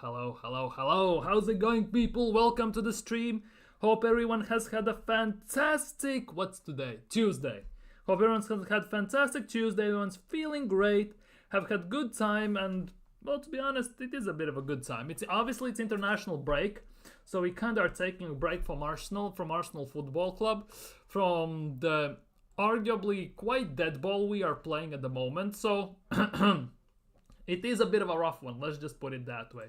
hello. How's it going, people? Welcome to the stream. Hope everyone has had a fantastic. What's today? Tuesday. Hope everyone's had fantastic Tuesday. Everyone's feeling great, have had good time, and well, to be honest, it is a bit of a good time. It's international break, so we kind of are taking a break from Arsenal Football Club, from the arguably quite dead ball we are playing at the moment. So it is a bit of a rough one. Let's just put it that way.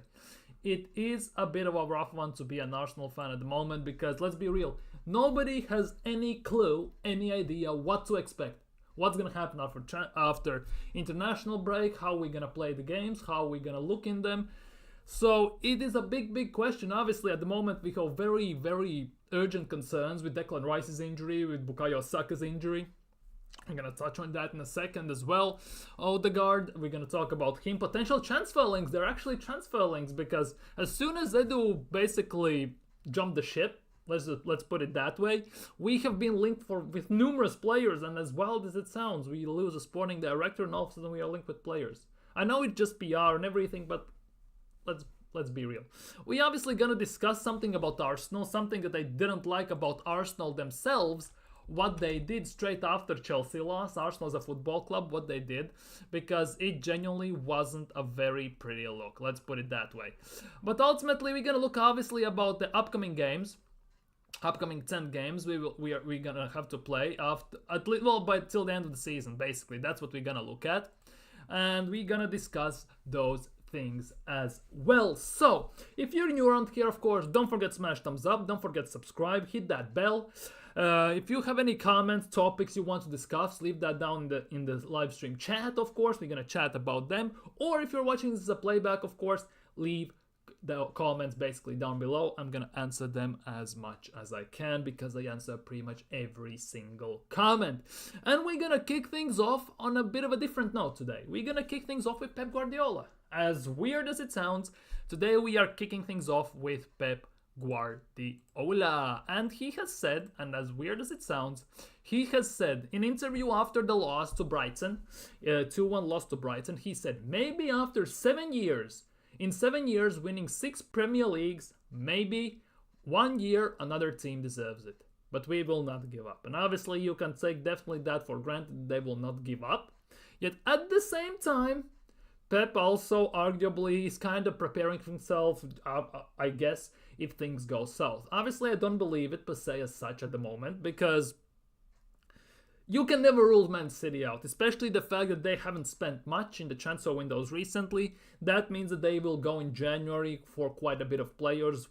It is a bit of a rough one to be an Arsenal fan at the moment because, let's be real, nobody has any clue, any idea what to expect. What's going to happen after international break, how we're going to play the games, how we're going to look in them. So it is a big question. Obviously, at the moment, we have very, very urgent concerns with Declan Rice's injury, with Bukayo Saka's injury. I'm going to touch on that in a second as well. Odegaard, we're going to talk about him. Potential transfer links. They're actually transfer links because as soon as they do basically jump the ship, let's put it that way, we have been linked with numerous players, and as wild as it sounds, we lose a sporting director and all of a sudden we are linked with players. I know it's just PR and everything, but let's be real. We obviously going to discuss something about Arsenal, something that I didn't like about Arsenal themselves, what they did straight after Chelsea lost. Arsenal as a football club, what they did, because it genuinely wasn't a very pretty look, let's put it that way. But ultimately, we're going to look obviously about the upcoming games. Upcoming 10 games we're gonna have to play after till the end of the season. Basically, that's what we're gonna look at, and we're gonna discuss those things as well. So if you're new around here, of course, don't forget to smash thumbs up, don't forget to subscribe, hit that bell. If you have any comments, topics you want to discuss, leave that down in the live stream chat. Of course, we're gonna chat about them, or if you're watching this as a playback, of course, leave the comments basically down below. I'm gonna answer them as much as I can because I answer pretty much every single comment. And we're gonna kick things off on a bit of a different note today. We're gonna kick things off with Pep Guardiola. As weird as it sounds, today we are kicking things off with Pep Guardiola. And he has said, and as weird as it sounds, he has said in an interview after the loss to Brighton, 2-1 loss to Brighton, he said maybe after 7 years, in 7 years, winning 6 Premier Leagues, maybe 1 year another team deserves it. But we will not give up. And obviously you can take definitely that for granted, they will not give up. Yet at the same time, Pep also arguably is kind of preparing himself, I guess, if things go south. Obviously I don't believe it per se as such at the moment, because you can never rule Man City out, especially the fact that they haven't spent much in the transfer windows recently. That means that they will go in January for quite a bit of players,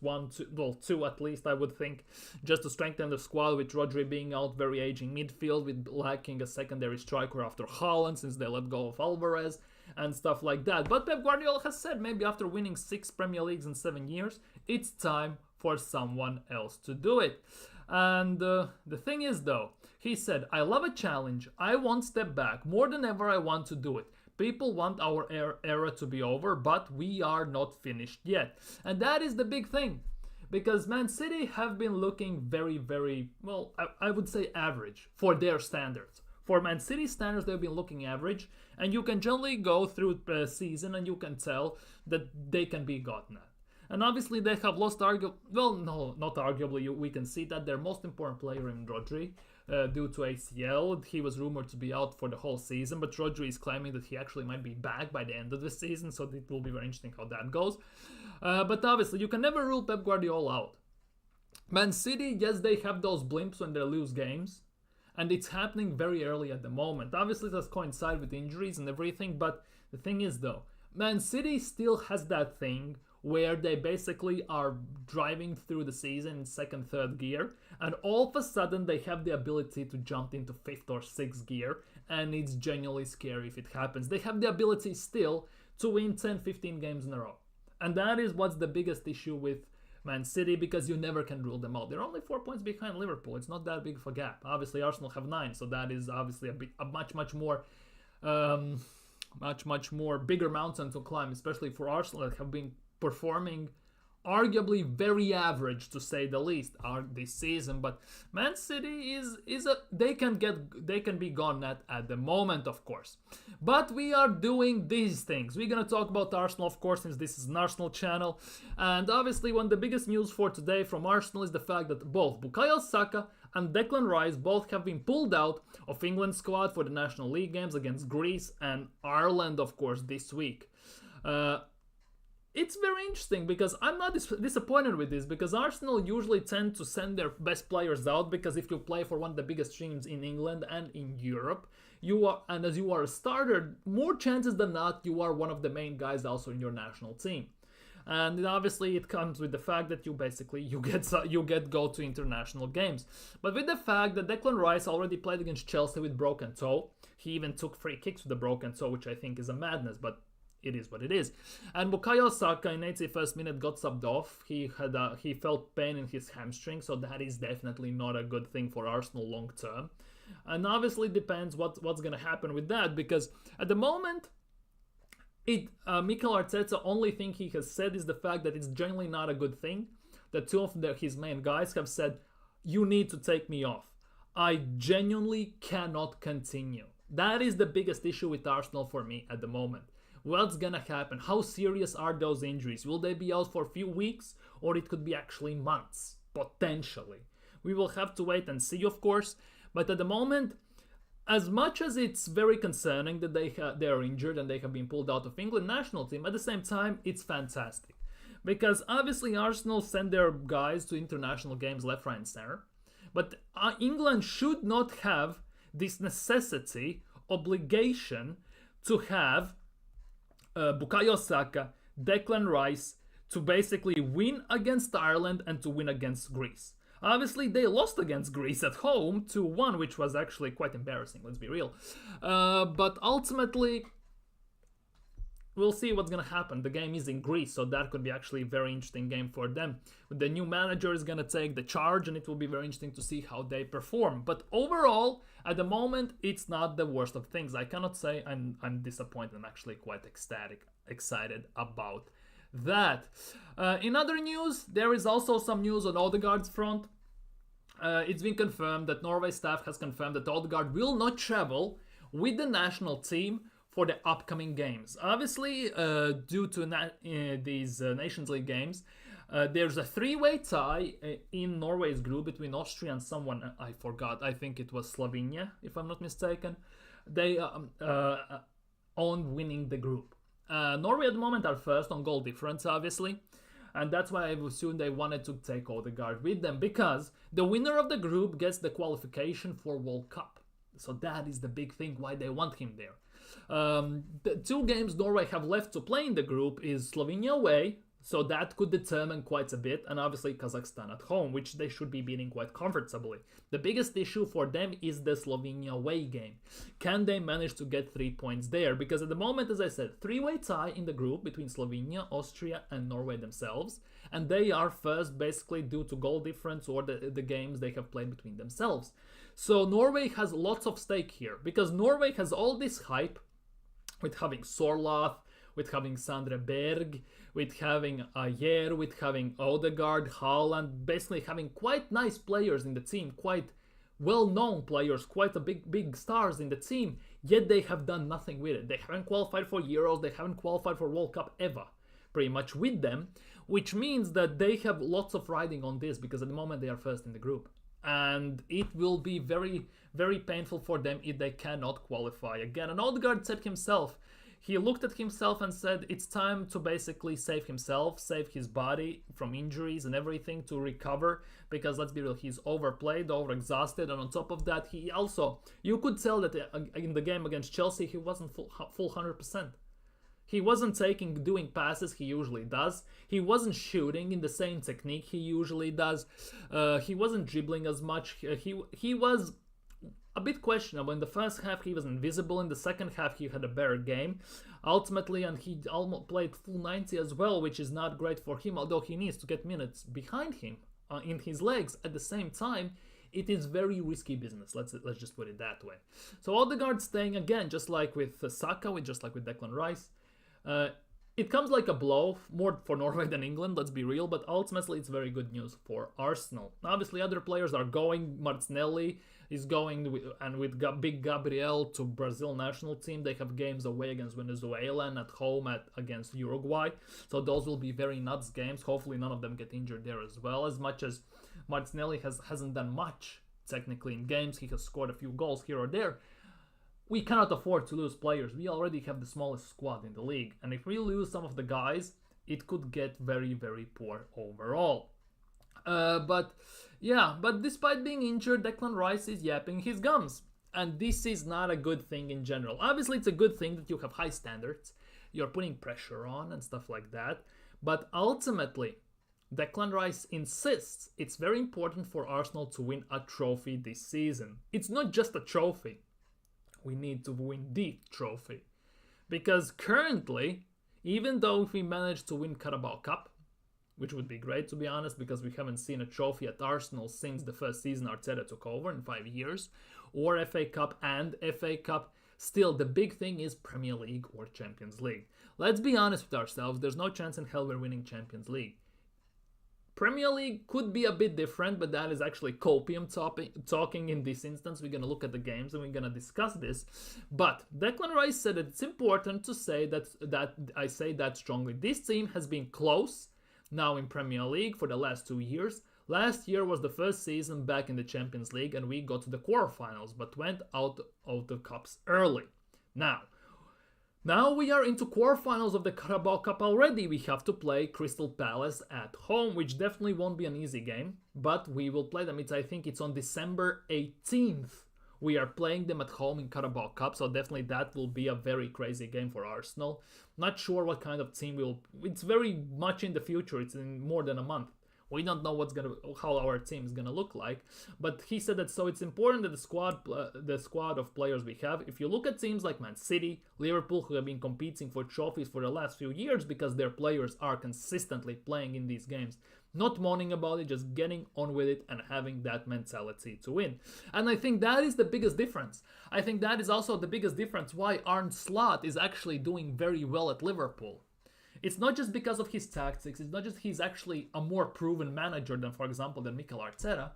two at least, I would think, just to strengthen the squad, with Rodri being out, very aging midfield, with lacking a secondary striker after Haaland since they let go of Alvarez and stuff like that. But Pep Guardiola has said maybe after winning 6 Premier Leagues in 7 years, it's time for someone else to do it. And the thing is, though, he said, I love a challenge. I won't step back. More than ever, I want to do it. People want our era to be over, but we are not finished yet. And that is the big thing. Because Man City have been looking very, very, well, I would say average for their standards. For Man City standards, they've been looking average. And you can generally go through the season and you can tell that they can be gotten at. And obviously they have lost not arguably, we can see that their most important player in Rodri, due to ACL. He was rumored to be out for the whole season, but Rodri is claiming that he actually might be back by the end of the season, so it will be very interesting how that goes. But obviously you can never rule Pep Guardiola out. Man City, yes, they have those blimps when they lose games, and it's happening very early at the moment. Obviously it has coincided with injuries and everything, but the thing is, though, Man City still has that thing where they basically are driving through the season in second, third gear, and all of a sudden they have the ability to jump into fifth or sixth gear, and it's genuinely scary if it happens. They have the ability still to win 10, 15 games in a row. And that is what's the biggest issue with Man City, because you never can rule them out. They're only 4 points behind Liverpool. It's not that big of a gap. Obviously, Arsenal have 9, so that is obviously a much more bigger mountain to climb, especially for Arsenal that have been performing arguably very average to say the least are this season, but Man City is a they can be gone at the moment, of course. But we are doing these things. We're gonna talk about Arsenal, of course, since this is an Arsenal channel. And obviously one of the biggest news for today from Arsenal is the fact that both Bukayo Saka and Declan Rice both have been pulled out of England squad for the National League games against Greece and Ireland, of course, this week. It's very interesting because I'm not disappointed with this, because Arsenal usually tend to send their best players out, because if you play for one of the biggest teams in England and in Europe, as you are a starter, more chances than not you are one of the main guys also in your national team. And obviously it comes with the fact that you get go to international games. But with the fact that Declan Rice already played against Chelsea with broken toe, he even took free kicks with a broken toe, which I think is a madness, but it is what it is. And Bukayo Saka in 81st minute got subbed off. He felt pain in his hamstring, so that is definitely not a good thing for Arsenal long term. And obviously it depends what's gonna happen with that, because at the moment, Mikel Arteta, only thing he has said is the fact that it's generally not a good thing. That two of his main guys have said, "You need to take me off. I genuinely cannot continue." That is the biggest issue with Arsenal for me at the moment. What's gonna happen? How serious are those injuries? Will they be out for a few weeks, or it could be actually months, potentially? We will have to wait and see, of course. But at the moment, as much as it's very concerning that they are injured and they have been pulled out of England national team, at the same time, it's fantastic. Because obviously Arsenal send their guys to international games left, right, and center. But England should not have this necessity, obligation to have Bukayo Saka, Declan Rice to basically win against Ireland and to win against Greece. Obviously, they lost against Greece at home 2-1, which was actually quite embarrassing, let's be real. But ultimately, we'll see what's going to happen. The game is in Greece, so that could be actually a very interesting game for them. The new manager is going to take the charge, and it will be very interesting to see how they perform. But overall, at the moment, it's not the worst of things. I cannot say I'm disappointed. I'm actually quite excited about that. In other news, there is also some news on Odegaard's front. It's been confirmed that Norway staff has confirmed that Odegaard will not travel with the national team for the upcoming games. Obviously, due to these Nations League games, there's a three-way tie in Norway's group between Austria and someone, I forgot, I think it was Slovenia, if I'm not mistaken. They own winning the group. Norway at the moment are first on goal difference, obviously, and that's why I assume they wanted to take Odegaard with them, because the winner of the group gets the qualification for World Cup. So that is the big thing why they want him there. The two games Norway have left to play in the group is Slovenia away, so that could determine quite a bit, and obviously Kazakhstan at home, which they should be beating quite comfortably. The biggest issue for them is the Slovenia away game. Can they manage to get 3 points there? Because at the moment, as I said, three-way tie in the group between Slovenia, Austria and Norway themselves, and they are first basically due to goal difference or the games they have played between themselves. So Norway has lots of stake here, because Norway has all this hype with having Sorloth, with having Sandra Berg, with having Ayer, with having Odegaard, Haaland, basically having quite nice players in the team, quite well-known players, quite a big stars in the team, yet they have done nothing with it. They haven't qualified for Euros, they haven't qualified for World Cup ever, pretty much with them, which means that they have lots of riding on this, because at the moment they are first in the group. And it will be very, very painful for them if they cannot qualify again. And Odegaard said himself, he looked at himself and said it's time to basically save himself, save his body from injuries and everything, to recover, because let's be real, he's overplayed, overexhausted, and on top of that, he also, you could tell that in the game against Chelsea, he wasn't full 100%. He wasn't doing passes he usually does. He wasn't shooting in the same technique he usually does. He wasn't dribbling as much. He was a bit questionable. In the first half, he was invisible. In the second half, he had a better game, ultimately, and he almost played full 90 as well, which is not great for him, although he needs to get minutes behind him in his legs. At the same time, it is very risky business. Let's just put it that way. So Odegaard staying again, just like with Saka, just like with Declan Rice. It comes like a blow, more for Norway than England, let's be real, but ultimately it's very good news for Arsenal. Obviously, other players are going. Martinelli is going, with big Gabriel to Brazil national team. They have games away against Venezuela and at home against Uruguay. So those will be very nuts games. Hopefully none of them get injured there as well. As much as Martinelli hasn't done much technically in games, he has scored a few goals here or there. We cannot afford to lose players. We already have the smallest squad in the league. And if we lose some of the guys, it could get very, very poor overall. But despite being injured, Declan Rice is yapping his gums. And this is not a good thing in general. Obviously, it's a good thing that you have high standards. You're putting pressure on and stuff like that. But ultimately, Declan Rice insists it's very important for Arsenal to win a trophy this season. It's not just a trophy. We need to win the trophy. Because currently, even though if we manage to win Carabao Cup, which would be great to be honest, because we haven't seen a trophy at Arsenal since the first season Arteta took over in 5 years, or FA Cup and FA Cup, still the big thing is Premier League or Champions League. Let's be honest with ourselves, there's no chance in hell we're winning Champions League. Premier League could be a bit different, but that is actually copium talking in this instance. We're going to look at the games and we're going to discuss this. But Declan Rice said that it's important to say that I say that strongly. This team has been close now in Premier League for the last 2 years. Last year was the first season back in the Champions League and we got to the quarterfinals, but went out of the cups early. Now we are into quarterfinals of the Carabao Cup already. We have to play Crystal Palace at home, which definitely won't be an easy game, but we will play them. I think it's on December 18th. We are playing them at home in Carabao Cup, so definitely that will be a very crazy game for Arsenal. Not sure what kind of team it's very much in the future. It's in more than a month. We don't know how our team is gonna look like, but he said that so it's important that the squad of players we have. If you look at teams like Man City, Liverpool, who have been competing for trophies for the last few years because their players are consistently playing in these games, not moaning about it, just getting on with it and having that mentality to win. And I think that is the biggest difference. I think that is also the biggest difference why Arne Slot is actually doing very well at Liverpool. It's not just because of his tactics, it's not just he's actually a more proven manager than, for example, than Mikel Arteta.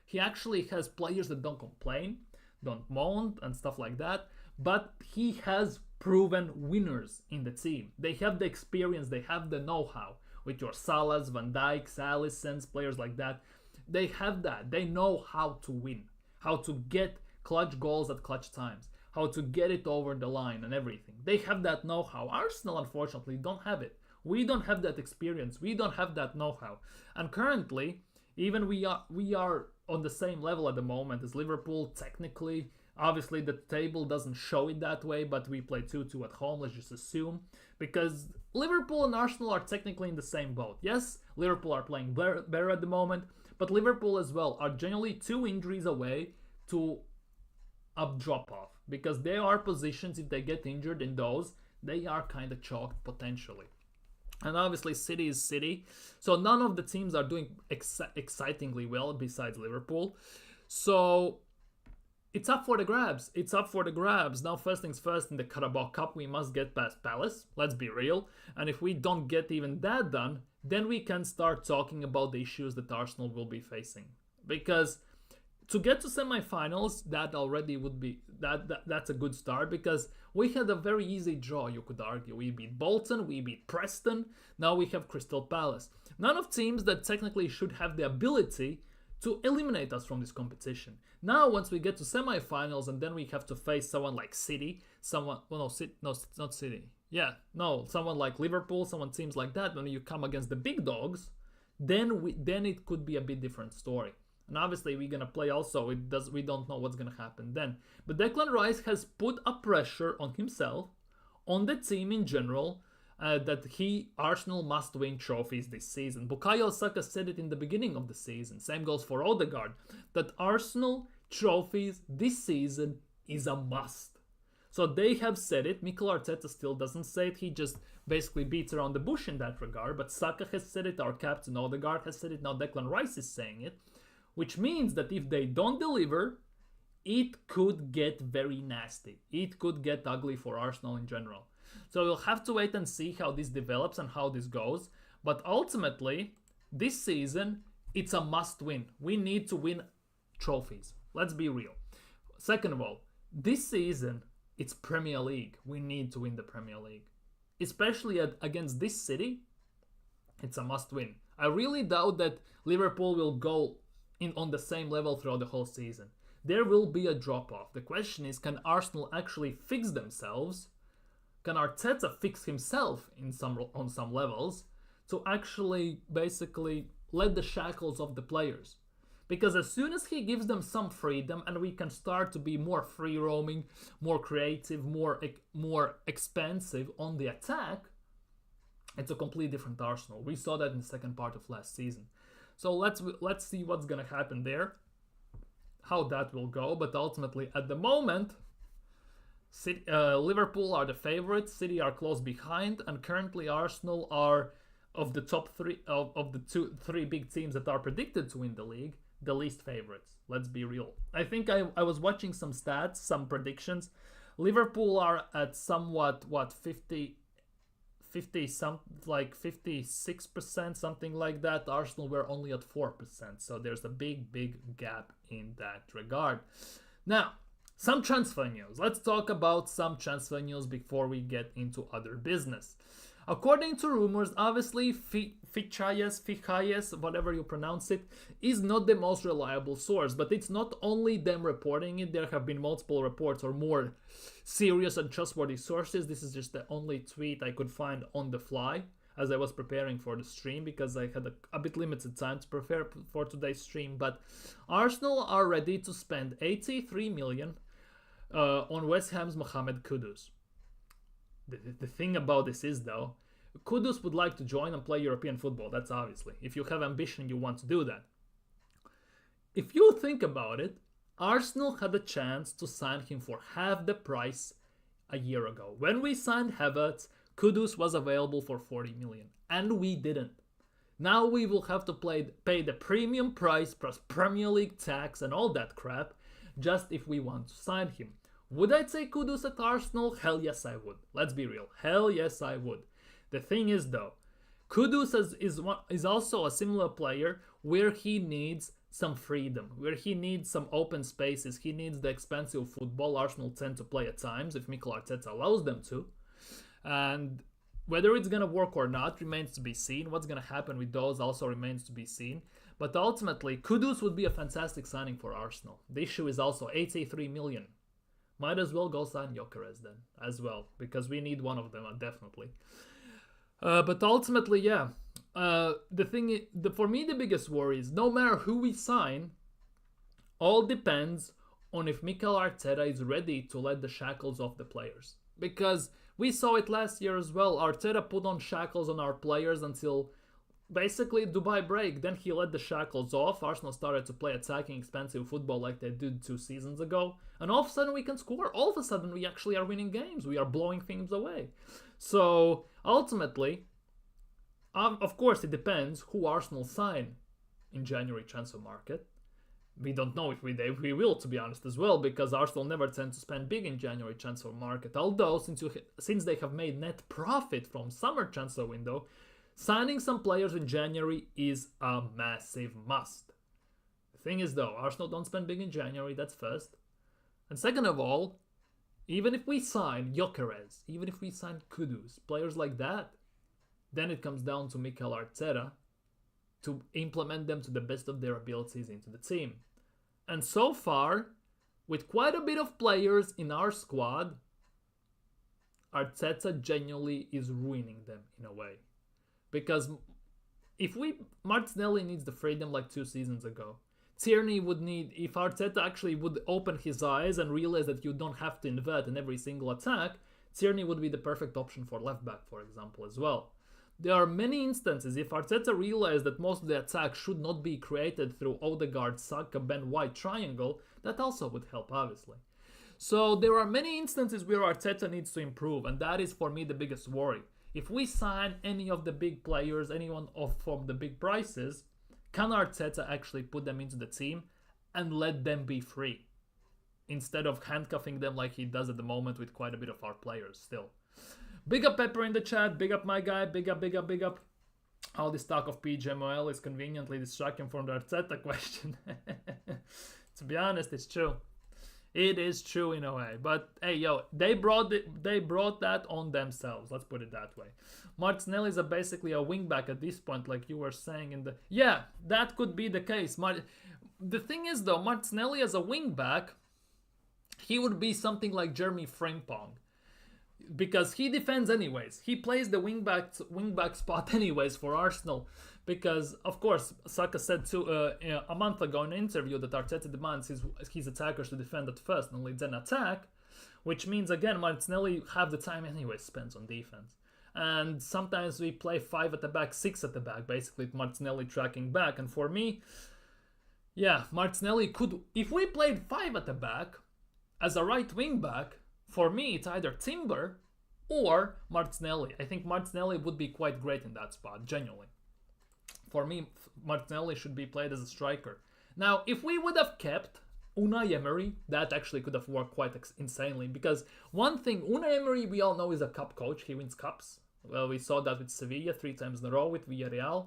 He actually has players that don't complain, don't moan and stuff like that, but he has proven winners in the team. They have the experience, they have the know-how. With your Salahs, Van Dijks, Alissons, players like that, they have that. They know how to win, how to get clutch goals at clutch times, how to get it over the line and everything. They have that know-how. Arsenal, unfortunately, don't have it. We don't have that experience. We don't have that know-how. And currently, even we are on the same level at the moment as Liverpool, technically. Obviously, the table doesn't show it that way, but we play 2-2 at home, let's just assume. Because Liverpool and Arsenal are technically in the same boat. Yes, Liverpool are playing better at the moment, but Liverpool as well are generally 2 injuries away to a drop-off. Because there are positions, if they get injured in those, they are kind of chalked potentially. And obviously City is City. So none of the teams are doing excitingly well besides Liverpool. So it's up for the grabs. It's up for the grabs. Now, first things first, in the Carabao Cup, we must get past Palace. Let's be real. And if we don't get even that done, then we can start talking about the issues that Arsenal will be facing. Because to get to semi-finals, that already would be that's a good start, because we had a very easy draw, you could argue. We beat Bolton, we beat Preston, now we have Crystal Palace. None of teams that technically should have the ability to eliminate us from this competition. Now, once we get to semi-finals and then we have to face someone like City, someone like Liverpool, teams like that, when you come against the big dogs, then it could be a bit different story. And obviously we're going to play also, we don't know what's going to happen then. But Declan Rice has put a pressure on himself, on the team in general, that Arsenal must win trophies this season. Bukayo Saka said it in the beginning of the season. Same goes for Odegaard, that Arsenal trophies this season is a must. So they have said it. Mikel Arteta still doesn't say it. He just basically beats around the bush in that regard. But Saka has said it, our captain Odegaard has said it, now Declan Rice is saying it. Which means that if they don't deliver, it could get very nasty. It could get ugly for Arsenal in general. So we'll have to wait and see how this develops and how this goes. But ultimately, this season, it's a must win. We need to win trophies. Let's be real. Second of all, this season, it's Premier League. We need to win the Premier League. Especially against this City, it's a must win. I really doubt that Liverpool will go on the same level throughout the whole season. There will be a drop-off. The question is, can Arsenal actually fix themselves? Can Arteta fix himself on some levels to actually basically let the shackles of the players? Because as soon as he gives them some freedom and we can start to be more free-roaming, more creative, more expansive on the attack, it's a completely different Arsenal. We saw that in the second part of last season. So let's see what's going to happen there, how that will go. But ultimately, at the moment, Liverpool are the favorites, City are close behind, and currently Arsenal are, of the top three, of the three big teams that are predicted to win the league, the least favorites. Let's be real. I think I was watching some stats, some predictions. Liverpool are at somewhat, 56%, something like that. Arsenal were only at 4%. So there's a big gap in that regard. Now, some transfer news. Let's talk about some transfer news before we get into other business. According to rumors, obviously, Fichayes, whatever you pronounce it, is not the most reliable source. But it's not only them reporting it. There have been multiple reports or more serious and trustworthy sources. This is just the only tweet I could find on the fly as I was preparing for the stream, because I had a bit limited time to prepare for today's stream. But Arsenal are ready to spend 83 million on West Ham's Mohamed Kudus. The thing about this is, though, Kudus would like to join and play European football. That's obviously. If you have ambition, you want to do that. If you think about it, Arsenal had a chance to sign him for half the price a year ago. When we signed Havertz, Kudus was available for 40 million, and we didn't. Now we will have to pay the premium price plus Premier League tax and all that crap just if we want to sign him. Would I take Kudus at Arsenal? Hell yes, I would. Let's be real. Hell yes, I would. The thing is, though, Kudus is also a similar player where he needs some freedom, where he needs some open spaces. He needs the expansive football Arsenal tend to play at times, if Mikel Arteta allows them to. And whether it's going to work or not remains to be seen. What's going to happen with those also remains to be seen. But ultimately, Kudus would be a fantastic signing for Arsenal. The issue is also 83 million. Might as well go sign Gyökeres then, as well, because we need one of them, definitely. But ultimately, yeah. For me, the biggest worry is no matter who we sign, all depends on if Mikel Arteta is ready to let the shackles off the players. Because we saw it last year as well. Arteta put on shackles on our players until basically Dubai break. Then he let the shackles off. Arsenal started to play attacking, expansive football like they did 2 seasons ago. And all of a sudden we can score. All of a sudden we actually are winning games. We are blowing things away. So ultimately, of course, it depends who Arsenal sign in January transfer market. We don't know if we will, to be honest, as well, because Arsenal never tend to spend big in January transfer market. Although, since they have made net profit from summer transfer window, signing some players in January is a massive must. The thing is, though, Arsenal don't spend big in January, that's first. And second of all, even if we sign Gyökeres, even if we sign Kudus, players like that, then it comes down to Mikel Arteta to implement them to the best of their abilities into the team. And so far, with quite a bit of players in our squad, Arteta genuinely is ruining them in a way. Because Martinelli needs the freedom like 2 seasons ago. Tierney would need, if Arteta actually would open his eyes and realize that you don't have to invert in every single attack, Tierney would be the perfect option for left back, for example, as well. There are many instances, if Arteta realized that most of the attack should not be created through Odegaard, Saka, Ben White triangle, that also would help, obviously. So there are many instances where Arteta needs to improve, and that is for me the biggest worry. If we sign any of the big players, anyone from the big prices, can Arteta actually put them into the team and let them be free? Instead of handcuffing them like he does at the moment with quite a bit of our players still. Big up Pepper in the chat, big up my guy, big up, big up, big up. All this talk of PGMOL is conveniently distracting from the Arteta question. To be honest, it's true. It is true in a way. But hey, yo, they brought that on themselves. Let's put it that way. Martinelli is basically a wingback at this point, like you were saying in the... Yeah, that could be the case. The thing is, though, Martinelli as a wingback, he would be something like Jeremy Frimpong. Because he defends anyways. He plays the wingback spot anyways for Arsenal. Because, of course, Saka said a month ago in an interview that Arteta demands his attackers to defend at first and only then attack. Which means, again, Martinelli half the time anyways spends on defense. And sometimes we play 5 at the back, 6 at the back, basically Martinelli tracking back. And for me, yeah, Martinelli could... If we played 5 at the back as a right wingback, for me, it's either Timber or Martinelli. I think Martinelli would be quite great in that spot, genuinely. For me, Martinelli should be played as a striker. Now, if we would have kept Unai Emery, that actually could have worked quite insanely. Because one thing, Unai Emery, we all know, is a cup coach. He wins cups. Well, we saw that with Sevilla 3 times in a row, with Villarreal,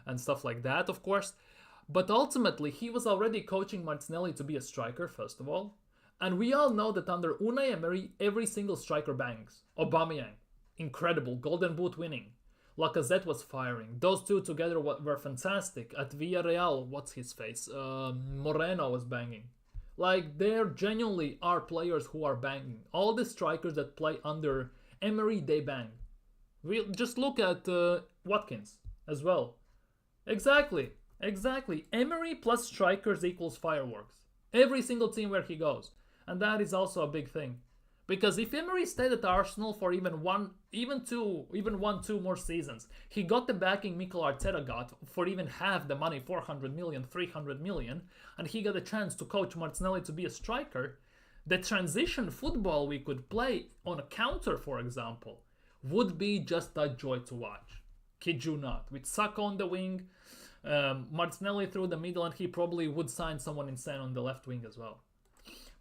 and stuff like that, of course. But ultimately, he was already coaching Martinelli to be a striker, first of all. And we all know that under Unai Emery, every single striker bangs. Aubameyang, incredible, Golden Boot winning. Lacazette was firing. Those two together were fantastic. At Villarreal, what's his face? Moreno was banging. Like, there genuinely are players who are banging. All the strikers that play under Emery, they bang. We'll just look at Watkins as well. Exactly. Emery plus strikers equals fireworks. Every single team where he goes. And that is also a big thing. Because if Emery stayed at Arsenal for even two more seasons, he got the backing Mikel Arteta got for even half the money, 400 million, 300 million, and he got a chance to coach Martinelli to be a striker, the transition football we could play on a counter, for example, would be just a joy to watch. Kid you not. With Saka on the wing, Martinelli through the middle, and he probably would sign someone insane on the left wing as well.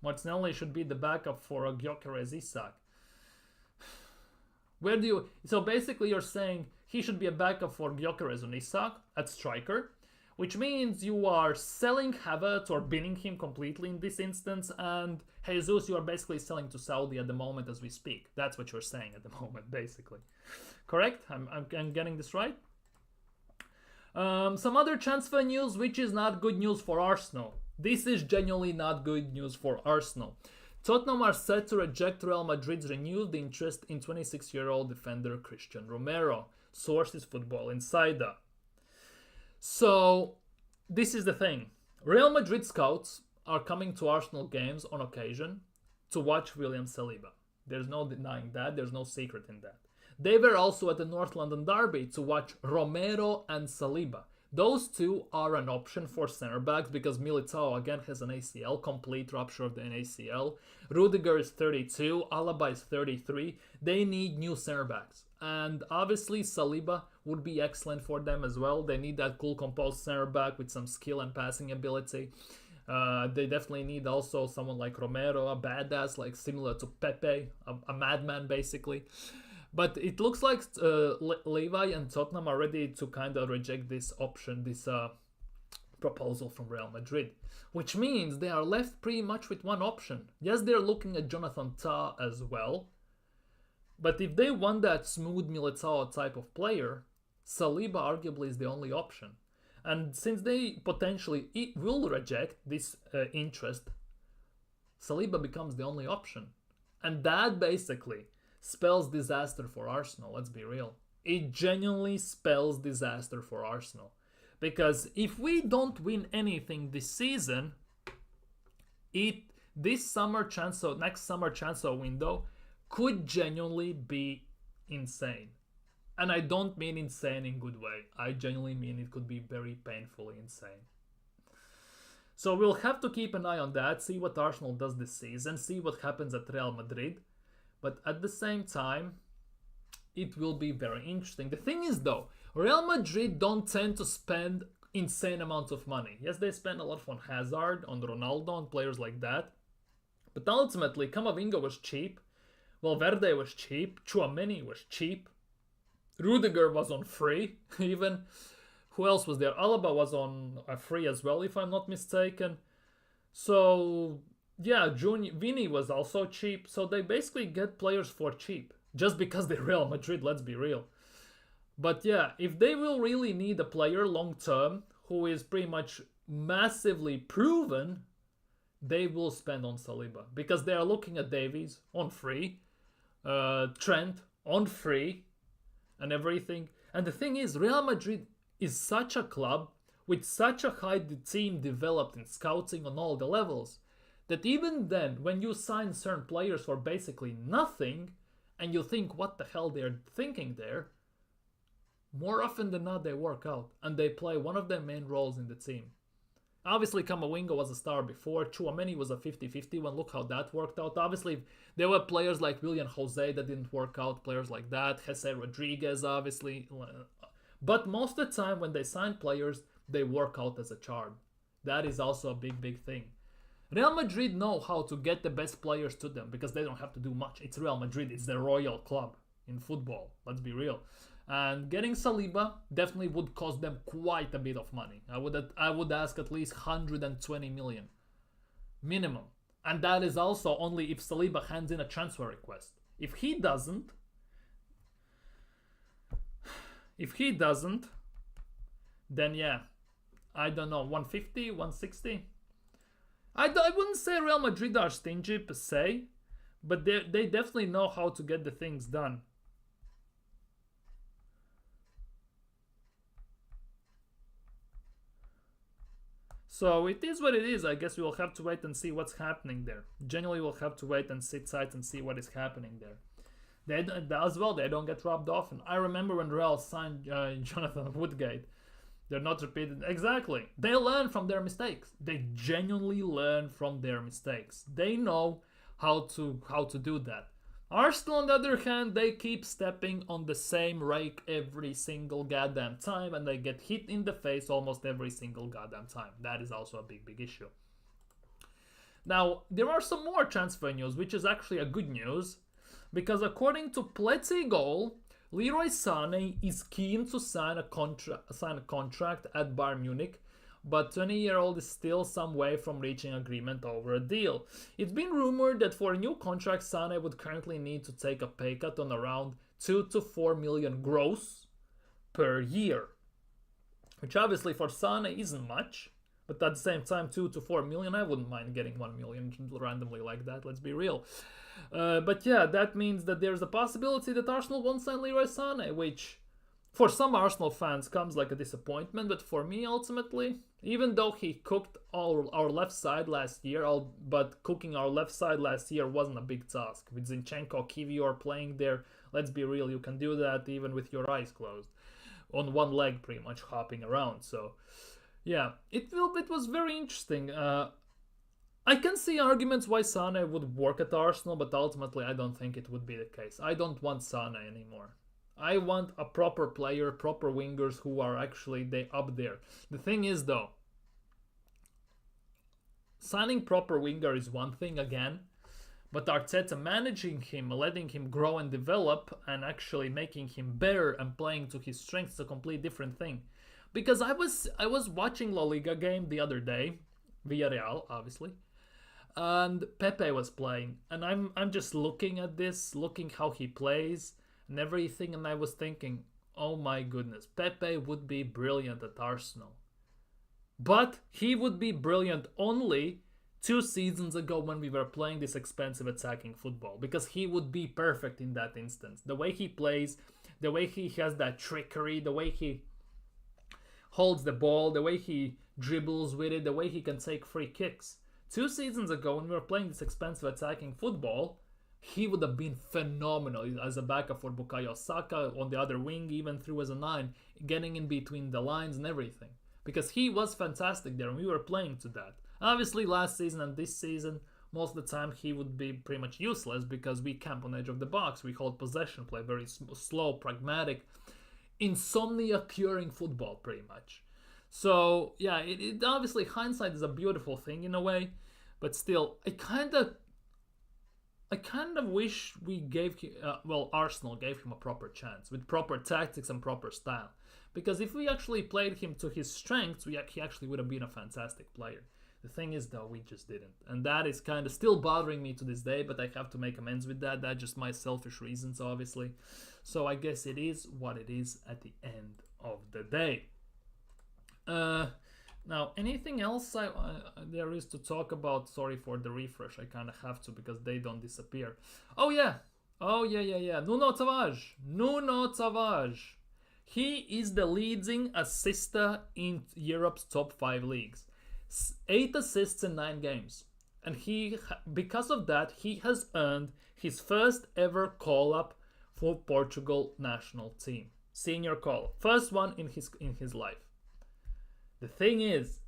Martinelli should be the backup for Gyökeres Isak. So basically you're saying he should be a backup for Gyökeres and Isak at striker, which means you are selling Havertz or binning him completely in this instance, and Jesus you are basically selling to Saudi at the moment as we speak. That's what you're saying at the moment, basically. Correct? I'm getting this right? Some other transfer news, which is not good news for Arsenal. This is genuinely not good news for Arsenal. Tottenham are set to reject Real Madrid's renewed interest in 26-year-old defender Christian Romero. Source is Football Insider. So, this is the thing. Real Madrid scouts are coming to Arsenal games on occasion to watch William Saliba. There's no denying that. There's no secret in that. They were also at the North London Derby to watch Romero and Saliba. Those two are an option for centre backs because Militao again has an ACL, complete rupture of the ACL. Rudiger is 32, Alaba is 33. They need new centre backs. And obviously Saliba would be excellent for them as well. They need that cool composed centre back with some skill and passing ability. They definitely need also someone like Romero, a badass, like similar to Pepe, a madman basically. But it looks like Levi and Tottenham are ready to kind of reject this option, this proposal from Real Madrid. Which means they are left pretty much with one option. Yes, they're looking at Jonathan Tah as well. But if they want that smooth Militao type of player, Saliba arguably is the only option. And since they potentially will reject this interest, Saliba becomes the only option. And that basically spells disaster for Arsenal, let's be real. It genuinely spells disaster for Arsenal. Because if we don't win anything this season, next summer transfer window could genuinely be insane. And I don't mean insane in good way. I genuinely mean it could be very painfully insane. So we'll have to keep an eye on that, see what Arsenal does this season, see what happens at Real Madrid. But at the same time, it will be very interesting. The thing is though, Real Madrid don't tend to spend insane amounts of money. Yes, they spend a lot on Hazard, on Ronaldo, on players like that. But ultimately, Camavinga was cheap. Valverde was cheap. Tchouaméni was cheap. Rudiger was on free, even. Who else was there? Alaba was on a free as well, if I'm not mistaken. So, yeah, Vini was also cheap. So they basically get players for cheap. Just because they're Real Madrid, let's be real. But yeah, if they will really need a player long term who is pretty much massively proven, they will spend on Saliba. Because they are looking at Davies on free, Trent on free, and everything. And the thing is, Real Madrid is such a club with such a high team developed in scouting on all the levels that even then, when you sign certain players for basically nothing, and you think what the hell they're thinking there, more often than not they work out and they play one of their main roles in the team. Obviously, Camavinga was a star before. Tchouaméni was a 50-50 one. Look how that worked out. Obviously, there were players like William Jose that didn't work out. Players like that. Jose Rodriguez, obviously. But most of the time, when they sign players, they work out as a charm. That is also a big, big thing. Real Madrid know how to get the best players to them because they don't have to do much. It's Real Madrid. It's the royal club in football. Let's be real. And getting Saliba definitely would cost them quite a bit of money. I would ask at least 120 million minimum. And that is also only if Saliba hands in a transfer request. If he doesn't, then yeah, I don't know, 150, 160? I wouldn't say Real Madrid are stingy per se, but they definitely know how to get the things done. So it is what it is. I guess we will have to wait and see what's happening there. Generally, we'll have to wait and sit tight and see what is happening there. As well, they don't get robbed often. I remember when Real signed Jonathan Woodgate. They're not repeated. Exactly. They learn from their mistakes. They genuinely learn from their mistakes. They know how to do that. Arsenal, on the other hand, they keep stepping on the same rake every single goddamn time, and they get hit in the face almost every single goddamn time. That is also a big, big issue. Now, there are some more transfer news, which is actually a good news, because according to Pletzi Goal, Leroy Sané is keen to sign a contract at Bayern Munich, but 20-year-old is still some way from reaching agreement over a deal. It's been rumored that for a new contract, Sané would currently need to take a pay cut on around 2 to 4 million gross per year, which obviously for Sané isn't much, but at the same time 2 to 4 million, I wouldn't mind getting 1 million randomly like that, let's be real. But yeah, that means that there's a possibility that Arsenal won't sign Leroy Sané, which for some Arsenal fans comes like a disappointment, but for me ultimately, even though he cooked our left side last year, but cooking our left side last year wasn't a big task. With Zinchenko, Kivior playing there, let's be real, you can do that even with your eyes closed. On one leg pretty much hopping around, so yeah, it was very interesting. I can see arguments why Sané would work at Arsenal, but ultimately I don't think it would be the case. I don't want Sané anymore. I want a proper player, proper wingers who are actually up there. The thing is though, signing proper winger is one thing again, but Arteta managing him, letting him grow and develop, and actually making him better and playing to his strengths is a completely different thing. Because I was watching La Liga game the other day, Villarreal obviously, and Pepe was playing, and I'm just looking at this, looking how he plays and everything, and I was thinking, oh my goodness, Pepe would be brilliant at Arsenal. But he would be brilliant only 2 seasons ago when we were playing this expensive attacking football, because he would be perfect in that instance. The way he plays, the way he has that trickery, the way he holds the ball, the way he dribbles with it, the way he can take free kicks. 2 seasons ago when we were playing this expensive attacking football, he would have been phenomenal as a backup for Bukayo Saka on the other wing, even through as a 9, getting in between the lines and everything. Because he was fantastic there and we were playing to that. Obviously last season and this season, most of the time he would be pretty much useless because we camp on edge of the box, we hold possession play, very slow, pragmatic, insomnia-curing football pretty much. So yeah, it obviously hindsight is a beautiful thing in a way, but still, I kind of I kind of wish we gave him, Arsenal gave him a proper chance with proper tactics and proper style. Because if we actually played him to his strengths, he actually would have been a fantastic player. The thing is, though, we just didn't. And that is kind of still bothering me to this day, but I have to make amends with that. That's just my selfish reasons, obviously. So I guess it is what it is at the end of the day. Now, anything else there is to talk about? Sorry for the refresh. I kind of have to because they don't disappear. Oh, yeah. Nuno Tavares. He is the leading assister in Europe's top 5 leagues. 8 assists in 9 games. And because of that, he has earned his first ever call-up for Portugal national team. Senior call-up. First one in his life. The thing is,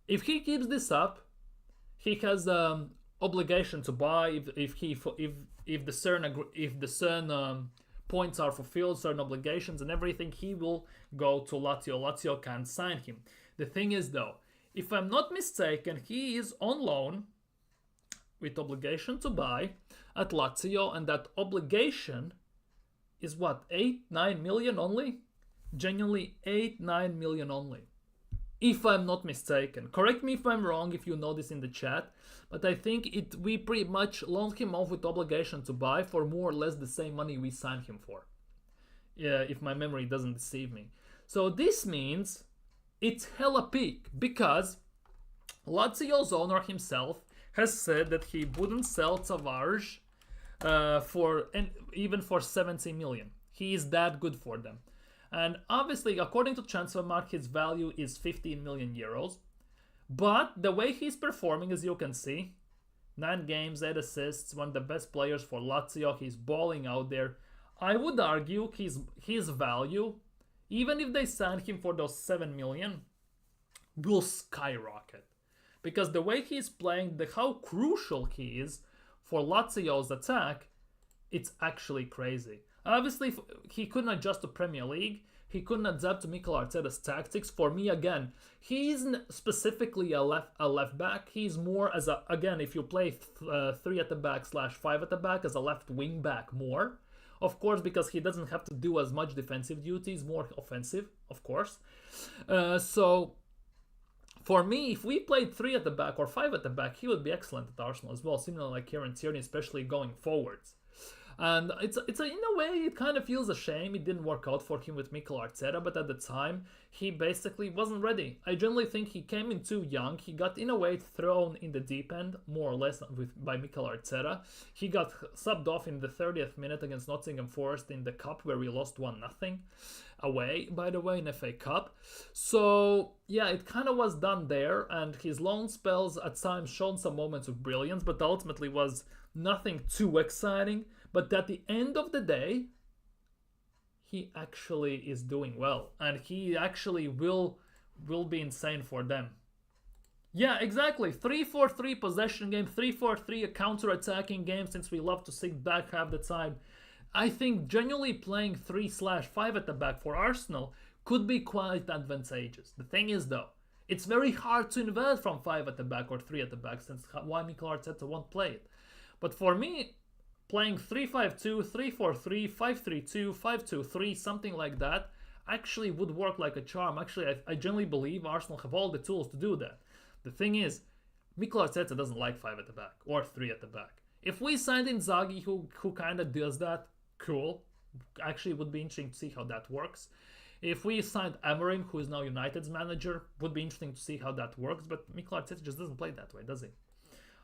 if he keeps this up, he has obligation to buy if the certain points are fulfilled, certain obligations and everything, he will go to Lazio. Lazio can't sign him. The thing is, though, if I'm not mistaken, he is on loan with obligation to buy at Lazio, and that obligation is what, 8-9 million only? Genuinely 8-9 million only. If I'm not mistaken. Correct me if I'm wrong, if you know this in the chat, but I think we pretty much loaned him off with obligation to buy for more or less the same money we signed him for. Yeah, if my memory doesn't deceive me. So this means it's hella peak, because Lazio's owner himself has said that he wouldn't sell Tavares even for 70 million. He is that good for them. And obviously, according to Transfermarkt, his value is 15 million euros. But the way he's performing, as you can see, 9 games, 8 assists, one of the best players for Lazio. He's balling out there. I would argue his value, even if they sign him for those 7 million, will skyrocket. Because the way he's playing, how crucial he is for Lazio's attack, it's actually crazy. Obviously, he couldn't adjust to Premier League. He couldn't adapt to Mikel Arteta's tactics. For me, again, he isn't specifically a left back. He's more as again, if you play 3 at the back / 5 at the back, as a left wing back more. Of course, because he doesn't have to do as much defensive duties, more offensive, of course. So, for me, if we played 3 at the back or 5 at the back, he would be excellent at Arsenal as well, similar like Kieran Tierney, especially going forwards. And in a way, it kind of feels a shame it didn't work out for him with Mikel Arteta, but at the time, he basically wasn't ready. I generally think he came in too young. He got, in a way, thrown in the deep end, more or less, by Mikel Arteta. He got subbed off in the 30th minute against Nottingham Forest in the Cup, where we lost 1-0 away, by the way, in FA Cup. So, yeah, it kind of was done there, and his loan spells at times shown some moments of brilliance, but ultimately was nothing too exciting. But at the end of the day, he actually is doing well. And he actually will be insane for them. Yeah, exactly. 3-4-3 possession game, 3-4-3 a counter-attacking game, since we love to sit back half the time. I think genuinely playing 3/5 at the back for Arsenal could be quite advantageous. The thing is, though, it's very hard to invert from 5 at the back or 3 at the back, since why Mikel Arteta won't play it. But for me, playing 3-5-2, 3-4-3, 5-3-2, 5-2-3, something like that, actually would work like a charm. Actually, I genuinely believe Arsenal have all the tools to do that. The thing is, Mikel Arteta doesn't like 5 at the back or 3 at the back. If we signed Inzaghi, who kind of does that, cool. Actually, would be interesting to see how that works. If we signed Amorim, who is now United's manager, would be interesting to see how that works. But Mikel Arteta just doesn't play that way, does he?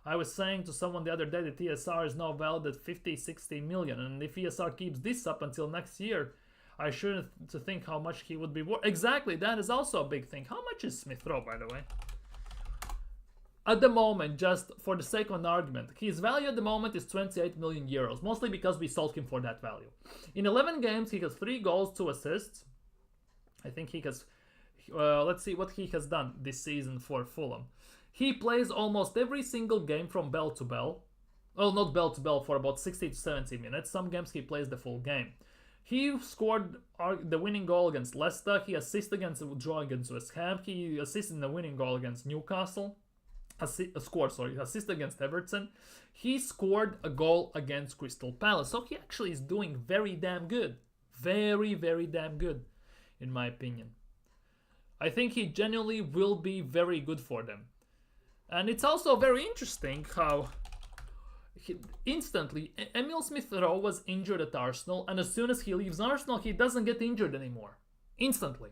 I was saying to someone the other day that ESR is now valued at 50-60 million, and if ESR keeps this up until next year, I shouldn't to think how much he would be worth. Exactly, that is also a big thing. How much is Smith Rowe, by the way? At the moment, just for the sake of an argument, his value at the moment is 28 million euros, mostly because we sold him for that value. In 11 games, he has 3 goals, 2 assists. I think he has... let's see what he has done this season for Fulham. He plays almost every single game from bell to bell. Well, not bell to bell, for about 60 to 70 minutes. Some games he plays the full game. He scored the winning goal against Leicester. He assisted against draw against West Ham. He assisted in the winning goal against Newcastle. assist against Everton. He scored a goal against Crystal Palace. So he actually is doing very damn good. Very, very damn good, in my opinion. I think he genuinely will be very good for them. And it's also very interesting how instantly Emil Smith-Rowe was injured at Arsenal, and as soon as he leaves Arsenal, he doesn't get injured anymore. Instantly.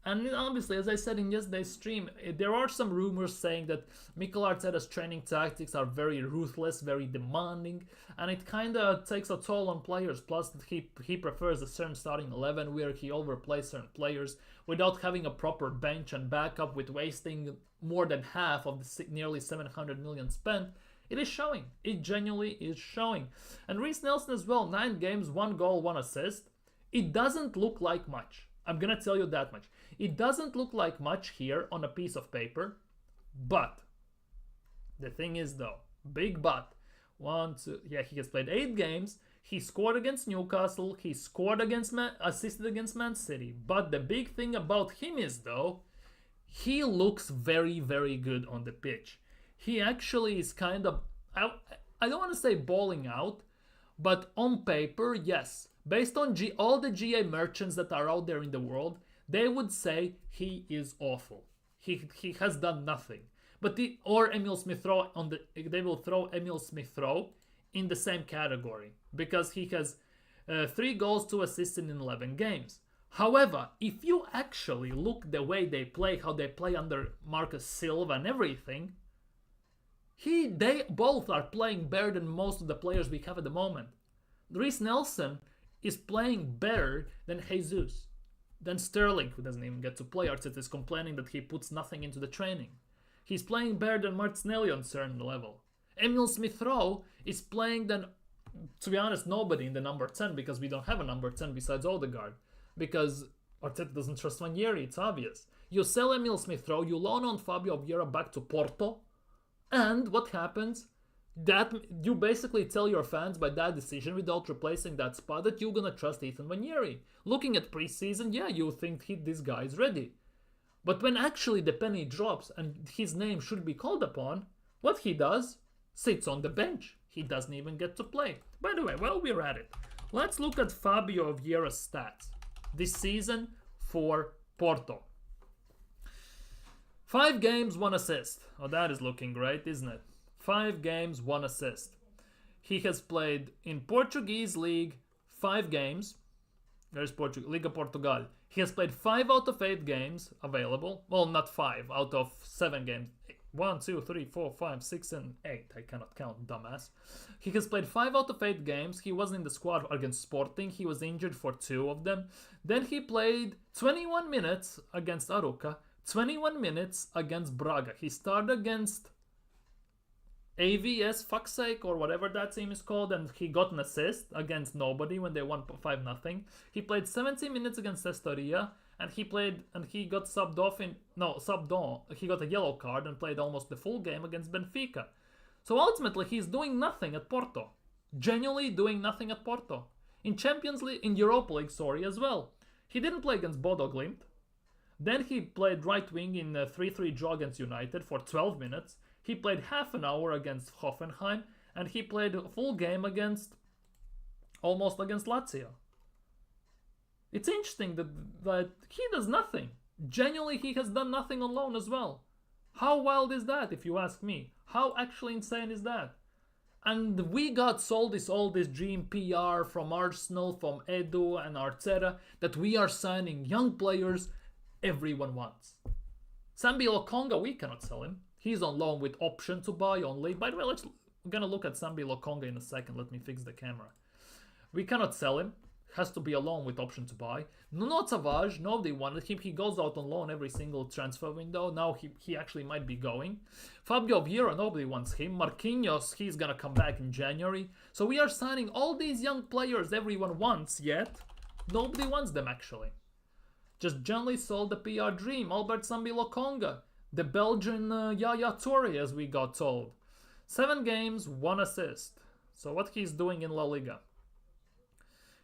And obviously, as I said in yesterday's stream, there are some rumors saying that Mikel Arteta's training tactics are very ruthless, very demanding, and it kind of takes a toll on players. Plus, he prefers a certain starting 11 where he overplays certain players without having a proper bench and backup, with wasting more than half of the nearly 700 million spent. It is showing. It genuinely is showing. And Reece Nelson as well, 9 games, 1 goal, 1 assist. It doesn't look like much. I'm gonna tell you that much. It doesn't look like much here on a piece of paper, but the thing is though, big but, he has played 8 games, he scored against Newcastle, he scored against assisted against Man City, but the big thing about him is though, he looks very, very good on the pitch. He actually is kind of, I don't want to say balling out, but on paper, yes. Based on all the GA merchants that are out there in the world, they would say he is awful. He has done nothing. But or Emil Smith-Rowe they will throw Emil Smith-Rowe in the same category because he has 3 goals, 2 assists in 11 games. However, if you actually look the way they play, how they play under Marcus Silva and everything, they both are playing better than most of the players we have at the moment. Reece Nelson is playing better than Jesus, than Sterling, who doesn't even get to play. Arteta is complaining that he puts nothing into the training. He's playing better than Martinelli on a certain level. Emil Smith-Rowe is playing than, to be honest, nobody in the number 10, because we don't have a number 10 besides Odegaard. Because Arteta doesn't trust Ranieri, it's obvious. You sell Emil Smith-Rowe, you loan on Fabio Vieira back to Porto, and what happens? That you basically tell your fans by that decision, without replacing that spot, that you're gonna trust Ethan Ranieri. Looking at preseason, yeah, you think this guy is ready. But when actually the penny drops and his name should be called upon, what he does? Sits on the bench. He doesn't even get to play. By the way, while we're at it, let's look at Fabio Vieira's stats this season for Porto. 5 games, 1 assist. Oh, that is looking great, isn't it? 5 games, 1 assist. He has played in Portuguese League 5 games. There's Liga Portugal. He has played 5 out of 8 games available. Well, not 5, out of 7 games. 1, 2, 3, 4, 5, 6, and 8. I cannot count, dumbass. He has played 5 out of 8 games. He was in the squad against Sporting. He was injured for 2 of them. Then he played 21 minutes against Aruca, 21 minutes against Braga. He started against AVS, fuck's sake, or whatever that team is called, and he got an assist against nobody when they won 5-0. He played 70 minutes against Estoria, and he got subbed off he got a yellow card and played almost the full game against Benfica. So ultimately, he's doing nothing at Porto. Genuinely doing nothing at Porto. In Champions League, in Europa League, as well. He didn't play against Bodo Glimt. Then he played right wing in a 3-3 draw against United for 12 minutes. He played half an hour against Hoffenheim, and he played a full game almost against Lazio. It's interesting that he does nothing. Genuinely, he has done nothing on loan as well. How wild is that, if you ask me? How actually insane is that? And we got sold all this dream PR from Arsenal, from Edu and Arteta, that we are signing young players everyone wants. Sambi Lokonga, we cannot sell him. He's on loan with option to buy only. By the way, we're gonna look at Sambi Lokonga in a second. Let me fix the camera. We cannot sell him. Has to be a loan with option to buy. Nuno Tavares, nobody wanted him. He goes out on loan every single transfer window. Now he actually might be going. Fabio Vieira, nobody wants him. Marquinhos, he's gonna come back in January. So we are signing all these young players everyone wants, yet nobody wants them actually. Just generally sold the PR dream. Albert Sambi Lokonga. The Belgian Yaya Toure, as we got told. 7 games, 1 assist. So what he's doing in La Liga.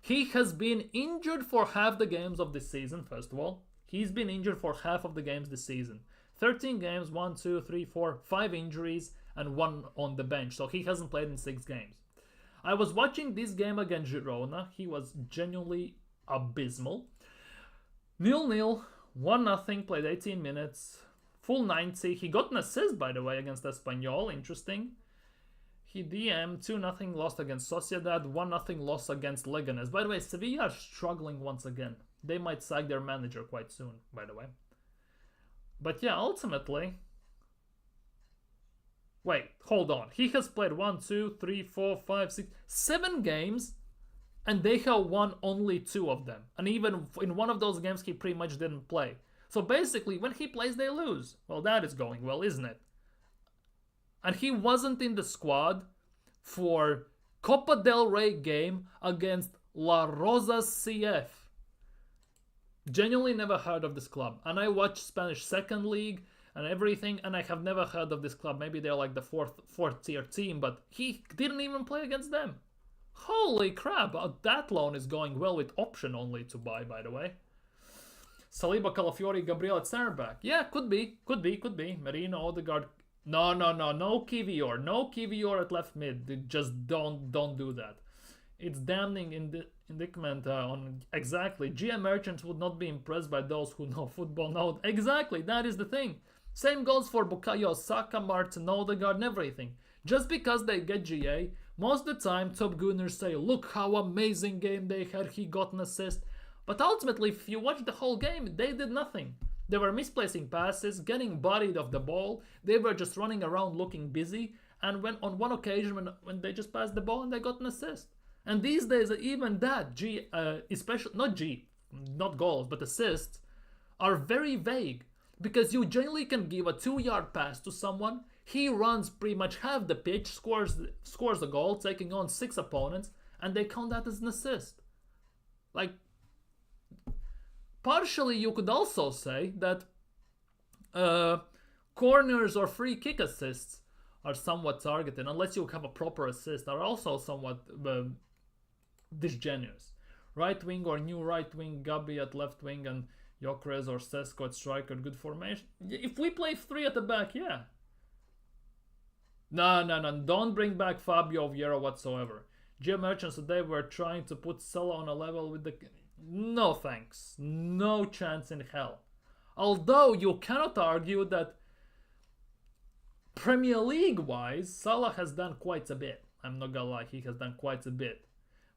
He has been injured for half the games of this season, first of all. He's been injured for half of the games this season. 13 games, 1, 2, 3, 4, 5 injuries, and 1 on the bench. So he hasn't played in 6 games. I was watching this game against Girona. He was genuinely abysmal. 0-0, 1-0, played 18 minutes, full 90. He got an assist, by the way, against Espanyol. Interesting. He DM'd 2-0 lost against Sociedad, 1-0 loss against Leganes. By the way, Sevilla are struggling once again. They might sack their manager quite soon, by the way. But yeah, ultimately... Wait, hold on. He has played 1, 2, 3, 4, 5, 6, 7 games, and they have won only 2 of them. And even in one of those games, he pretty much didn't play. So basically, when he plays, they lose. Well, that is going well, isn't it? And he wasn't in the squad for Copa del Rey game against La Rosa CF. Genuinely never heard of this club. And I watch Spanish second league and everything, and I have never heard of this club. Maybe they're like the fourth tier team, but he didn't even play against them. Holy crap, that loan is going well with option only to buy, by the way. Saliba, Calafiori, Gabriel at center back. Yeah, could be. Merino, Odegaard. No Kivior. No Kivior at left mid. Just don't do that. It's damning indictment on exactly. GM merchants would not be impressed by those who know football. No, exactly, that is the thing. Same goes for Bukayo Saka, Martin, Odegaard, and everything. Just because they get GA, most of the time Top Gunners say, look how amazing game they had, he got an assist. But ultimately, if you watch the whole game, they did nothing. They were misplacing passes, getting bodied off the ball, they were just running around looking busy, and when on one occasion when they just passed the ball and they got an assist. And these days, even that, especially, not goals, but assists, are very vague. Because you generally can give a 2-yard pass to someone, he runs pretty much half the pitch, scores a goal, taking on 6 opponents, and they count that as an assist. Like, partially you could also say that corners or free kick assists are somewhat targeted, unless you have a proper assist, are also somewhat disgenerous. Right wing or new right wing, Gabi at left wing, and Jokres or Sesko at striker, good formation. If we play 3 at the back, yeah. No, don't bring back Fabio Vieira whatsoever. GM merchants today were trying to put Salah on a level with the... No thanks. No chance in hell. Although you cannot argue that Premier League wise, Salah has done quite a bit. I'm not gonna lie, he has done quite a bit.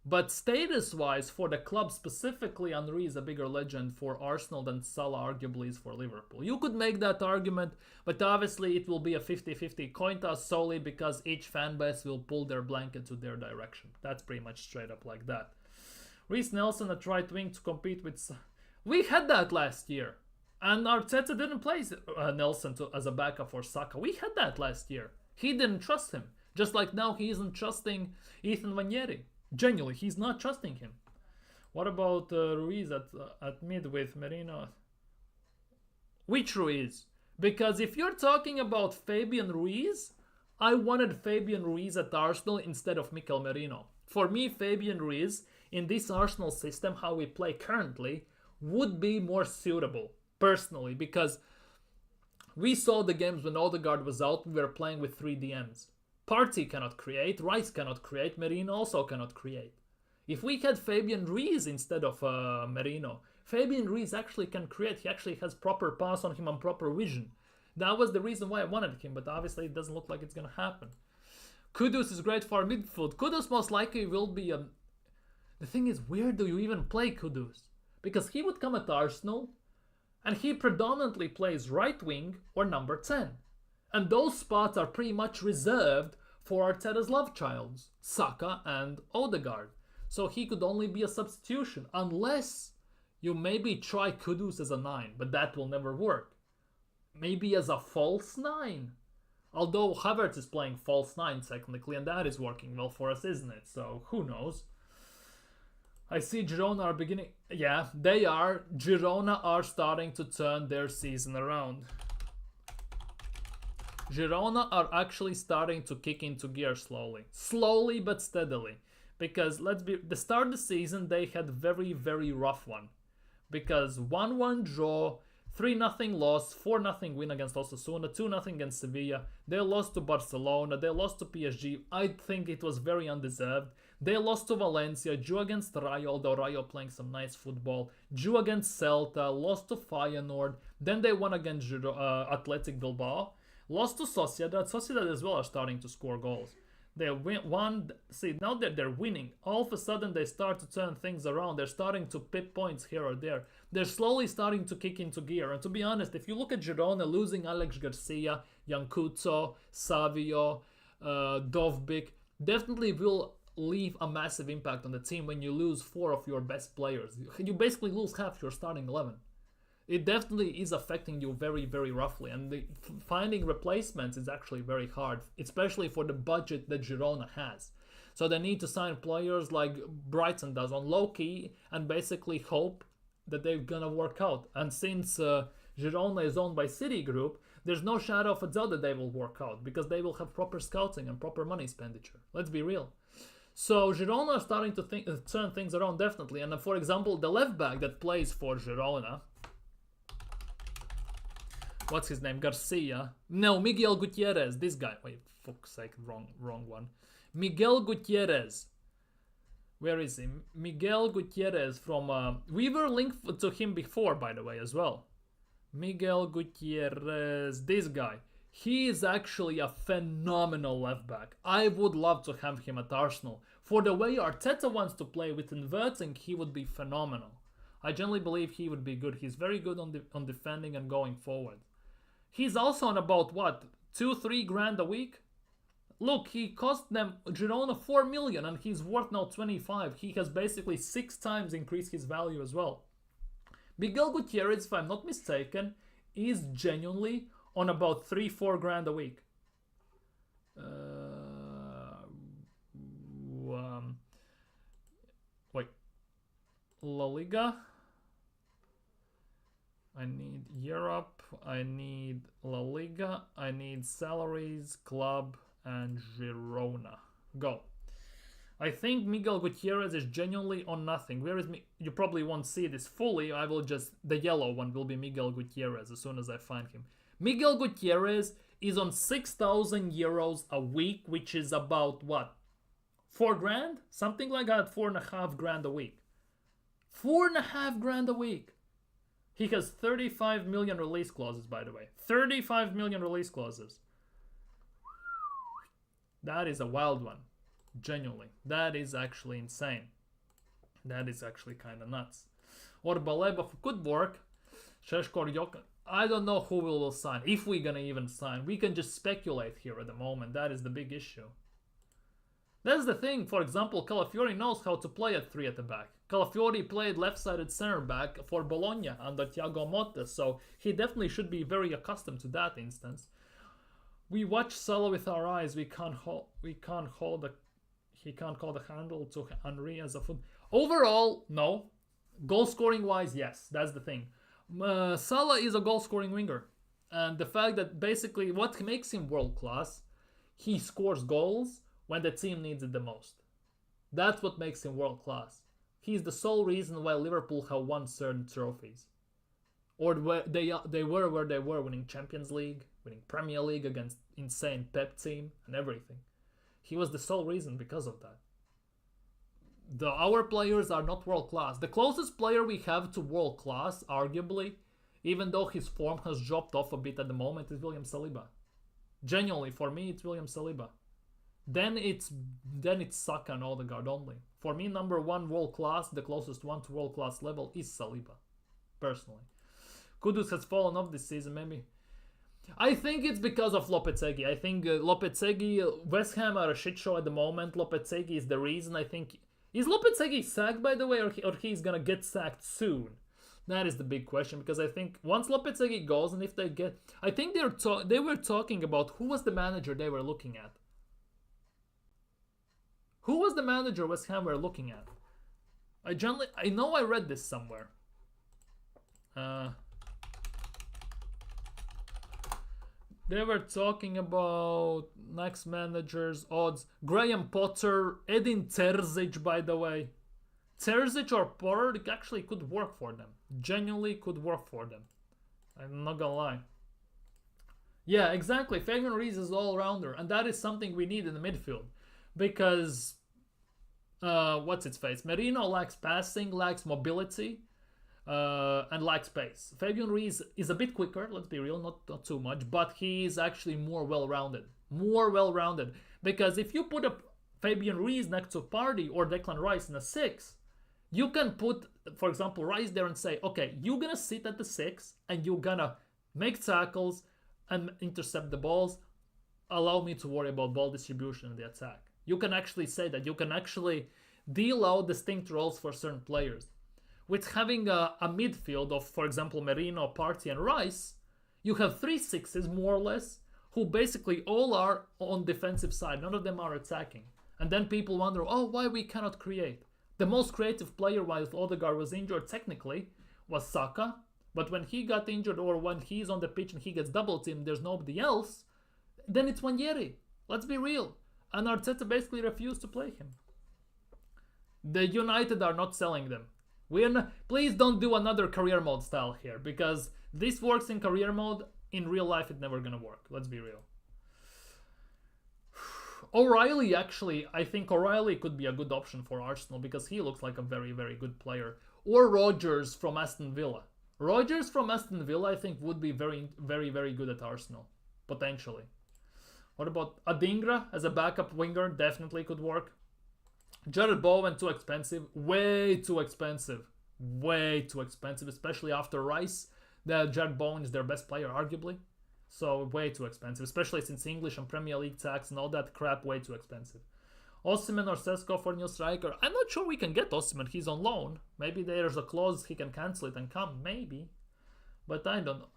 But status wise, for the club specifically, Henry is a bigger legend for Arsenal than Salah arguably is for Liverpool. You could make that argument, but obviously it will be a 50-50 coin toss solely because each fan base will pull their blanket to their direction. That's pretty much straight up like that. Reece Nelson at right wing to compete with... We had that last year. And Arteta didn't play Nelson as a backup for Saka. We had that last year. He didn't trust him. Just like now he isn't trusting Ethan Vanieri. Genuinely, he's not trusting him. What about Ruiz at mid with Merino? Which Ruiz? Because if you're talking about Fabian Ruiz, I wanted Fabian Ruiz at Arsenal instead of Mikel Merino. For me, Fabian Ruiz, in this Arsenal system, how we play currently, would be more suitable, personally, because we saw the games when Odegaard was out, we were playing with 3 DMs. Partey cannot create, Rice cannot create, Merino also cannot create. If we had Fabian Ruiz instead of Merino, Fabian Ruiz actually can create. He actually has proper pass on him and proper vision. That was the reason why I wanted him, but obviously it doesn't look like it's going to happen. Kudus is great for midfield. Kudus most likely will be a... The thing is, where do you even play Kudus? Because he would come at Arsenal, and he predominantly plays right wing or number 10. And those spots are pretty much reserved for Arteta's love childs, Saka and Odegaard. So he could only be a substitution, unless you maybe try Kudus as a 9, but that will never work. Maybe as a false 9. Although Havertz is playing false 9 technically, and that is working well for us, isn't it? So who knows? I see Girona are beginning... Yeah, they are. Girona are starting to turn their season around. Girona are actually starting to kick into gear slowly. Slowly but steadily. Because the start of the season, they had very, very rough one. Because 1-1 draw, 3-0 loss, 4-0 win against Osasuna, 2-0 against Sevilla. They lost to Barcelona, they lost to PSG. I think it was very undeserved. They lost to Valencia, drew against Rayo, although Rayo playing some nice football. Drew against Celta, lost to Feyenoord. Then they won against Athletic Bilbao. Lost to Sociedad. Sociedad as well are starting to score goals. They won. See, now that they're winning, all of a sudden they start to turn things around. They're starting to pick points here or there. They're slowly starting to kick into gear. And to be honest, if you look at Girona losing Alex Garcia, Yancuzo, Savio, Dovbik, definitely will leave a massive impact on the team when you lose 4 of your best players. You basically lose half your starting 11. It definitely is affecting you very, very roughly. And finding replacements is actually very hard, especially for the budget that Girona has. So they need to sign players like Brighton does on low-key and basically hope that they're going to work out. And since Girona is owned by Citigroup, there's no shadow of a doubt that they will work out because they will have proper scouting and proper money expenditure. Let's be real. So Girona are starting to turn things around definitely. And for example, the left back that plays for Girona, what's his name? Garcia. No, Miguel Gutierrez. This guy. Wait, fuck's sake, wrong one. Miguel Gutierrez. Where is he? Miguel Gutierrez from... we were linked to him before, by the way, as well. Miguel Gutierrez. This guy. He is actually a phenomenal left back. I would love to have him at Arsenal. For the way Arteta wants to play with inverting, he would be phenomenal. I generally believe he would be good. He's very good on defending and going forward. He's also on about, what, 2-3 grand a week? Look, he cost them, Girona, 4 million and he's worth now 25. He has basically 6 times increased his value as well. Miguel Gutierrez, if I'm not mistaken, is genuinely on about 3-4 grand a week. Wait. La Liga. I need Europe, I need La Liga, I need salaries, club, and Girona. Go. I think Miguel Gutierrez is genuinely on nothing. Where is me? You probably won't see this fully. I will just... The yellow one will be Miguel Gutierrez as soon as I find him. Miguel Gutierrez is on 6,000 euros a week, which is about what? 4 grand? Something like that. 4.5 grand a week. 4.5 grand a week. He has 35 million release clauses, by the way. 35 million release clauses. That is a wild one. Genuinely. That is actually insane. That is actually kind of nuts. Or Baleba could work. Sheshkor Jokan. I don't know who we will sign. If we're gonna even sign. We can just speculate here at the moment. That is the big issue. That's the thing. For example, Calafiori knows how to play at 3 at the back. Calafiori played left-sided center back for Bologna under Thiago Motta, so he definitely should be very accustomed to that instance. We watch Salah with our eyes. He can't call the handle to Henry as a foot. Overall, no. Goal scoring wise, yes, that's the thing. Salah is a goal scoring winger, and the fact that basically what makes him world class, he scores goals when the team needs it the most. That's what makes him world class. He's the sole reason why Liverpool have won certain trophies. Or where they were winning Champions League, winning Premier League against insane Pep team and everything. He was the sole reason because of that. Our players are not world class. The closest player we have to world class, arguably, even though his form has dropped off a bit at the moment, is William Saliba. Genuinely, for me, it's William Saliba. Then it's Saka and Odegaard only. For me, number 1 world class, the closest one to world class level is Saliba, personally. Kudus has fallen off this season, maybe. I think it's because of Lopetegui. I think Lopetegui, West Ham are a shit show at the moment. Lopetegui is the reason. I think... Is Lopetegui sacked, by the way, or he's gonna get sacked soon? That is the big question, because I think once Lopetegui goes, and if they get... I think they were talking about who was the manager they were looking at. Who was the manager West Ham were looking at? I know I read this somewhere. They were talking about next managers, odds. Graham Potter, Edin Terzic, by the way. Terzic or Potter actually could work for them. Genuinely could work for them. I'm not gonna lie. Yeah, exactly. Fabian Ruiz is all-rounder, and that is something we need in the midfield. Because, what's its face? Merino lacks passing, lacks mobility, and lacks pace. Fabian Ruiz is a bit quicker, let's be real, not too much, but he is actually more well-rounded. More well-rounded. Because if you put a Fabian Ruiz next to Partey or Declan Rice in a 6, you can put, for example, Rice there and say, okay, you're gonna sit at the 6 and you're gonna make tackles and intercept the balls. Allow me to worry about ball distribution in the attack. You can actually say that. You can actually deal out distinct roles for certain players. With having a midfield of, for example, Merino, Partey and Rice, you have 3 6s more or less, who basically all are on defensive side. None of them are attacking. And then people wonder, oh, why we cannot create? The most creative player while Odegaard was injured technically was Saka. But when he got injured or when he's on the pitch and he gets double teamed, there's nobody else, then it's Wanyeri. Let's be real. And Arteta basically refused to play him. The United are not selling them. Please don't do another career mode style here, because this works in career mode. In real life, it's never gonna work. Let's be real. O'Reilly, actually, I think O'Reilly could be a good option for Arsenal because he looks like a very, very good player. Or Rodgers from Aston Villa. Rodgers from Aston Villa, I think, would be very, very, very good at Arsenal. Potentially. What about Adingra as a backup winger? Definitely could work. Jared Bowen, too expensive. Way too expensive. Way too expensive, especially after Rice. Jared Bowen is their best player, arguably. So, way too expensive, especially since English and Premier League tax and all that crap, way too expensive. Osimhen or Sesko for new striker. I'm not sure we can get Osimhen. He's on loan. Maybe there's a clause he can cancel it and come. Maybe. But I don't know.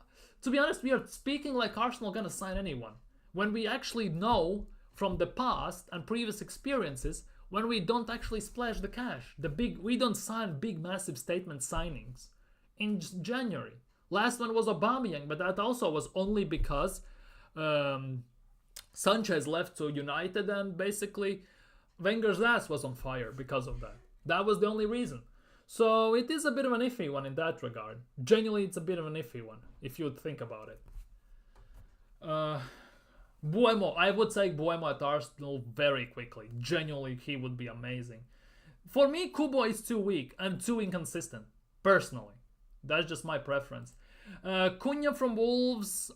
To be honest, we are speaking like Arsenal gonna sign anyone. When we actually know from the past and previous experiences, when we don't actually splash the cash. We don't sign big, massive statement signings in January. Last one was Aubameyang, but that also was only because Sanchez left to United and basically Wenger's ass was on fire because of that. That was the only reason. So it is a bit of an iffy one in that regard. Genuinely, it's a bit of an iffy one, if you would think about it. Buemo, I would take Buemo at Arsenal very quickly. Genuinely, he would be amazing. For me, Kubo is too weak and too inconsistent, personally. That's just my preference. Cunha from Wolves.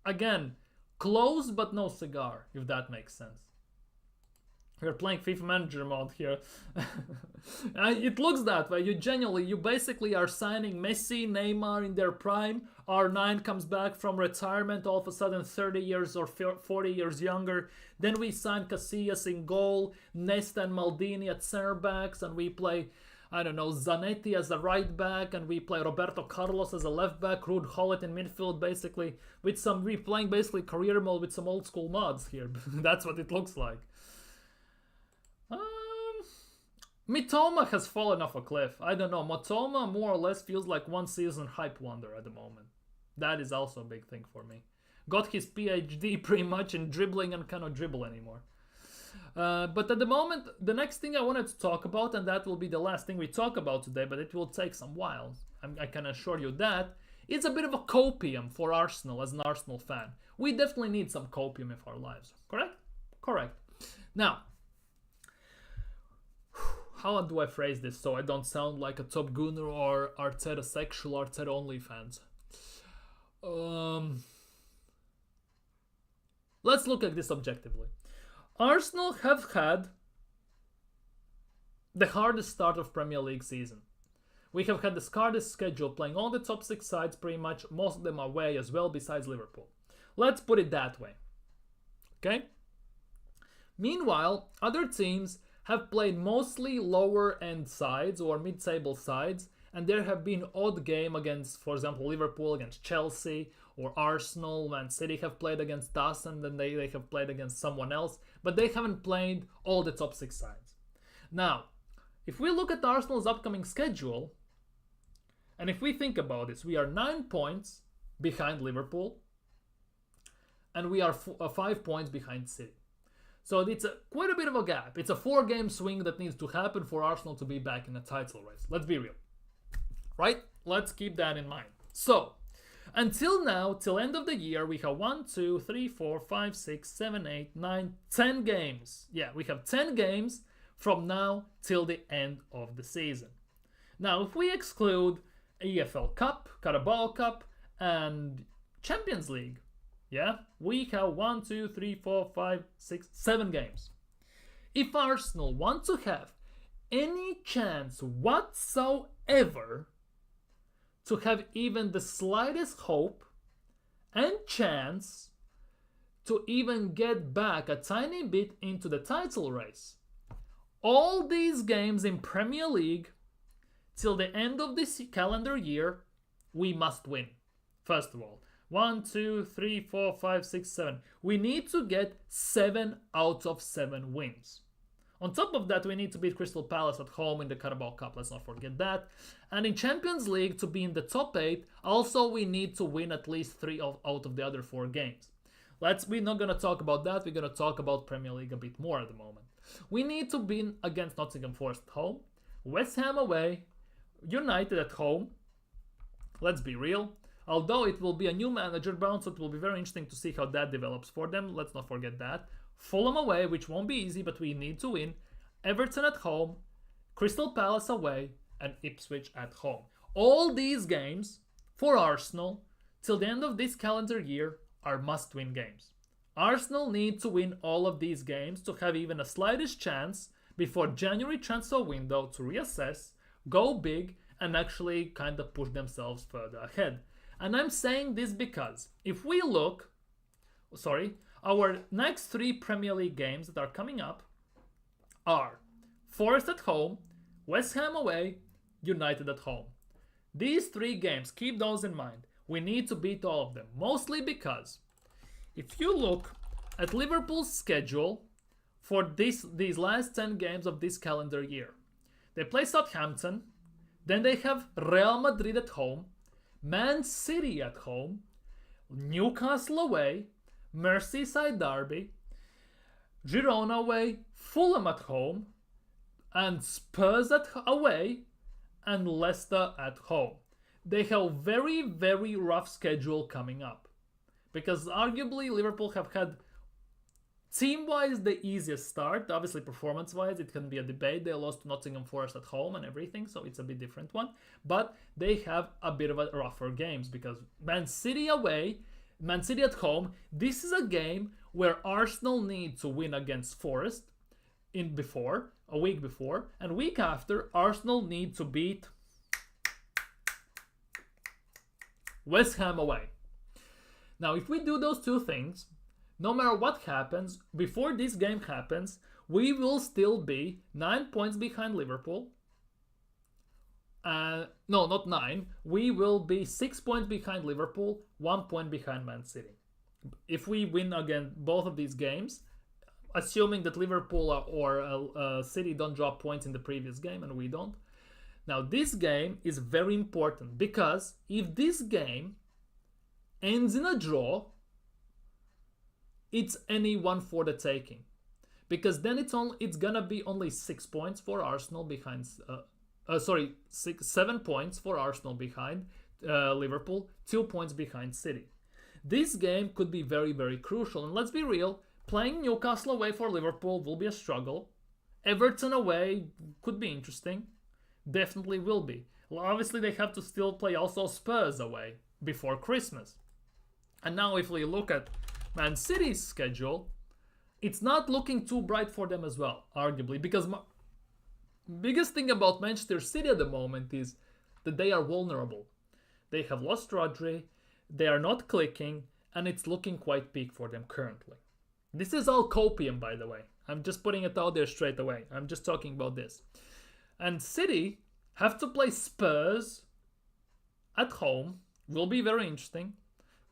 Again, close but no cigar, if that makes sense. We're playing FIFA Manager mode here. It looks that way. You basically are signing Messi, Neymar in their prime. R9 comes back from retirement, all of a sudden 30 years or 40 years younger. Then we sign Casillas in goal, Nesta and Maldini at center backs, and we play, I don't know, Zanetti as a right back, and we play Roberto Carlos as a left back, Ruud Gullit in midfield, basically. We're playing basically career mode with some old school mods here. That's what it looks like. Mitoma has fallen off a cliff. I don't know. Mitoma more or less feels like one season hype wonder at the moment. That is also a big thing for me. Got his PhD pretty much in dribbling and cannot dribble anymore. But at the moment, the next thing I wanted to talk about, and that will be the last thing we talk about today, but it will take some while, I can assure you that, it's a bit of a copium for Arsenal as an Arsenal fan. We definitely need some copium in our lives. Correct? Correct. Now, how do I phrase this so I don't sound like a Top Gunner or Arteta sexual, Arteta only fans? Let's look at this objectively. Arsenal have had the hardest start of Premier League season. We have had the hardest schedule, playing all the top 6 sides pretty much, most of them away as well besides Liverpool. Let's put it that way. Okay? Meanwhile, other teams have played mostly lower end sides or mid-table sides, and there have been odd game against, for example, Liverpool against Chelsea, or Arsenal, Man City have played against us, and then they have played against someone else, but they haven't played all the top 6 sides. Now, if we look at Arsenal's upcoming schedule, and if we think about this, we are 9 points behind Liverpool, and we are 5 points behind City. So it's quite a bit of a gap. It's a 4-game swing that needs to happen for Arsenal to be back in a title race. Let's be real. Right? Let's keep that in mind. So, until now, till end of the year, we have 1, 2, 3, 4, 5, 6, 7, 8, 9, 10 games. Yeah, we have 10 games from now till the end of the season. Now, if we exclude EFL Cup, Carabao Cup, and Champions League, yeah, we have 1, 2, 3, 4, 5, 6, 7 games. If Arsenal want to have any chance whatsoever to have even the slightest hope and chance to even get back a tiny bit into the title race, all these games in Premier League till the end of this calendar year, we must win. First of all, 1, 2, 3, 4, 5, 6, 7. We need to get 7 out of 7 wins. On top of that, we need to beat Crystal Palace at home in the Carabao Cup. Let's not forget that. And in Champions League, to be in the top 8, also we need to win at least 3 out of the other 4 games. We're not going to talk about that. We're going to talk about Premier League a bit more at the moment. We need to win against Nottingham Forest at home, West Ham away, United at home. Let's be real. Although it will be a new manager bound, so it will be very interesting to see how that develops for them. Let's not forget that. Fulham away, which won't be easy, but we need to win. Everton at home, Crystal Palace away, and Ipswich at home. All these games for Arsenal till the end of this calendar year are must-win games. Arsenal need to win all of these games to have even a slightest chance before January transfer window to reassess, go big, and actually kind of push themselves further ahead. And I'm saying this because if we look, our next 3 Premier League games that are coming up are Forest at home, West Ham away, United at home. These 3 games, keep those in mind. We need to beat all of them, mostly because if you look at Liverpool's schedule for these last 10 games of this calendar year, they play Southampton, then they have Real Madrid at home, Man City at home, Newcastle away, Merseyside derby, Girona away, Fulham at home, and Spurs away, and Leicester at home. They have very, very rough schedule coming up. Because arguably Liverpool have had team-wise the easiest start. Obviously performance-wise it can be a debate. They lost to Nottingham Forest at home and everything, so it's a bit different one. But they have a bit of a rougher games because Man City away, Man City at home. This is a game where Arsenal need to win against Forest a week before, and week after Arsenal need to beat West Ham away. Now, if we do those 2 things, no matter what happens, before this game happens, we will still be 9 points behind Liverpool. No, not 9. We will be 6 points behind Liverpool, 1 point behind Man City. If we win again both of these games, assuming that Liverpool or City don't drop points in the previous game and we don't. Now, this game is very important because if this game ends in a draw, it's anyone for the taking. Because then it's gonna be only 6 points for Arsenal behind 7 points for Arsenal behind Liverpool, 2 points behind City. This game could be very, very crucial. And let's be real, playing Newcastle away for Liverpool will be a struggle. Everton away could be interesting. Definitely will be. Well, obviously they have to still play also Spurs away before Christmas. And now if we look at Man City's schedule, it's not looking too bright for them as well, arguably, because biggest thing about Manchester City at the moment is that they are vulnerable. They have lost Rodri, they are not clicking, and it's looking quite peak for them currently. This is all copium, by the way. I'm just putting it out there straight away. I'm just talking about this. And City have to play Spurs at home. Will be very interesting.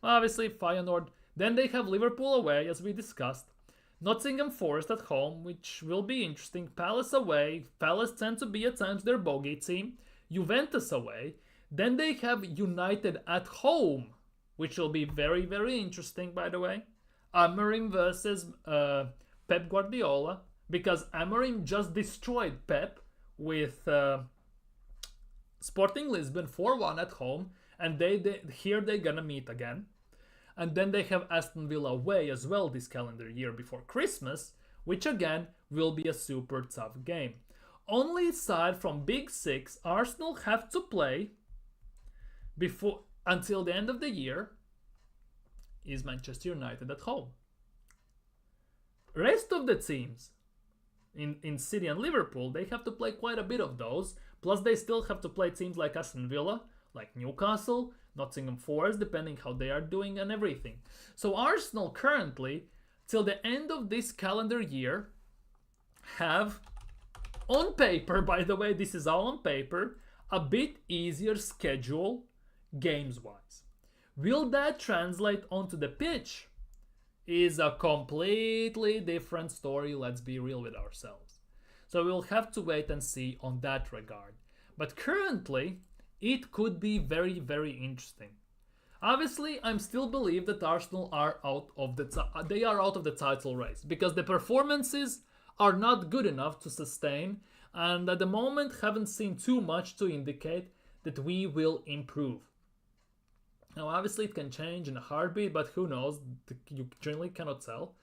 Obviously, Feyenoord. Then they have Liverpool away, as we discussed. Nottingham Forest at home, which will be interesting. Palace away. Palace tend to be at times their bogey team. Juventus away. Then they have United at home, which will be very, very interesting, by the way. Amorim versus Pep Guardiola, because Amorim just destroyed Pep with Sporting Lisbon 4-1 at home, and here they're gonna meet again. And then they have Aston Villa away as well this calendar year before Christmas, which again will be a super tough game. Only side from Big Six Arsenal have to play before until the end of the year is Manchester United at home. Rest of the teams in City and Liverpool, they have to play quite a bit of those. Plus they still have to play teams like Aston Villa, like Newcastle, Nottingham Forest, depending how they are doing and everything. So Arsenal currently, till the end of this calendar year, have, on paper, by the way, this is all on paper, a bit easier schedule games-wise. Will that translate onto the pitch? Is a completely different story, let's be real with ourselves. So we'll have to wait and see on that regard. But currently, it could be very, very interesting. Obviously, I still believe that Arsenal are out of the title race because the performances are not good enough to sustain, and at the moment haven't seen too much to indicate that we will improve. Now, obviously, it can change in a heartbeat, but who knows? You generally cannot tell.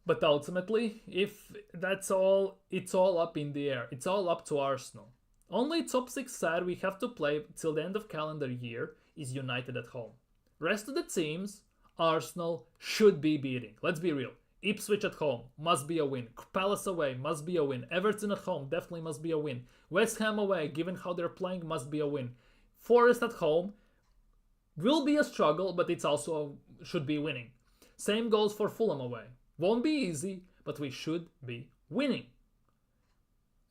But ultimately, if that's all, it's all up in the air. It's all up to Arsenal. Only top 6 side we have to play till the end of calendar year is United at home. Rest of the teams, Arsenal should be beating. Let's be real. Ipswich at home must be a win. Palace away must be a win. Everton at home definitely must be a win. West Ham away, given how they're playing, must be a win. Forest at home will be a struggle, but it's also should be winning. Same goes for Fulham away. Won't be easy, but we should be winning.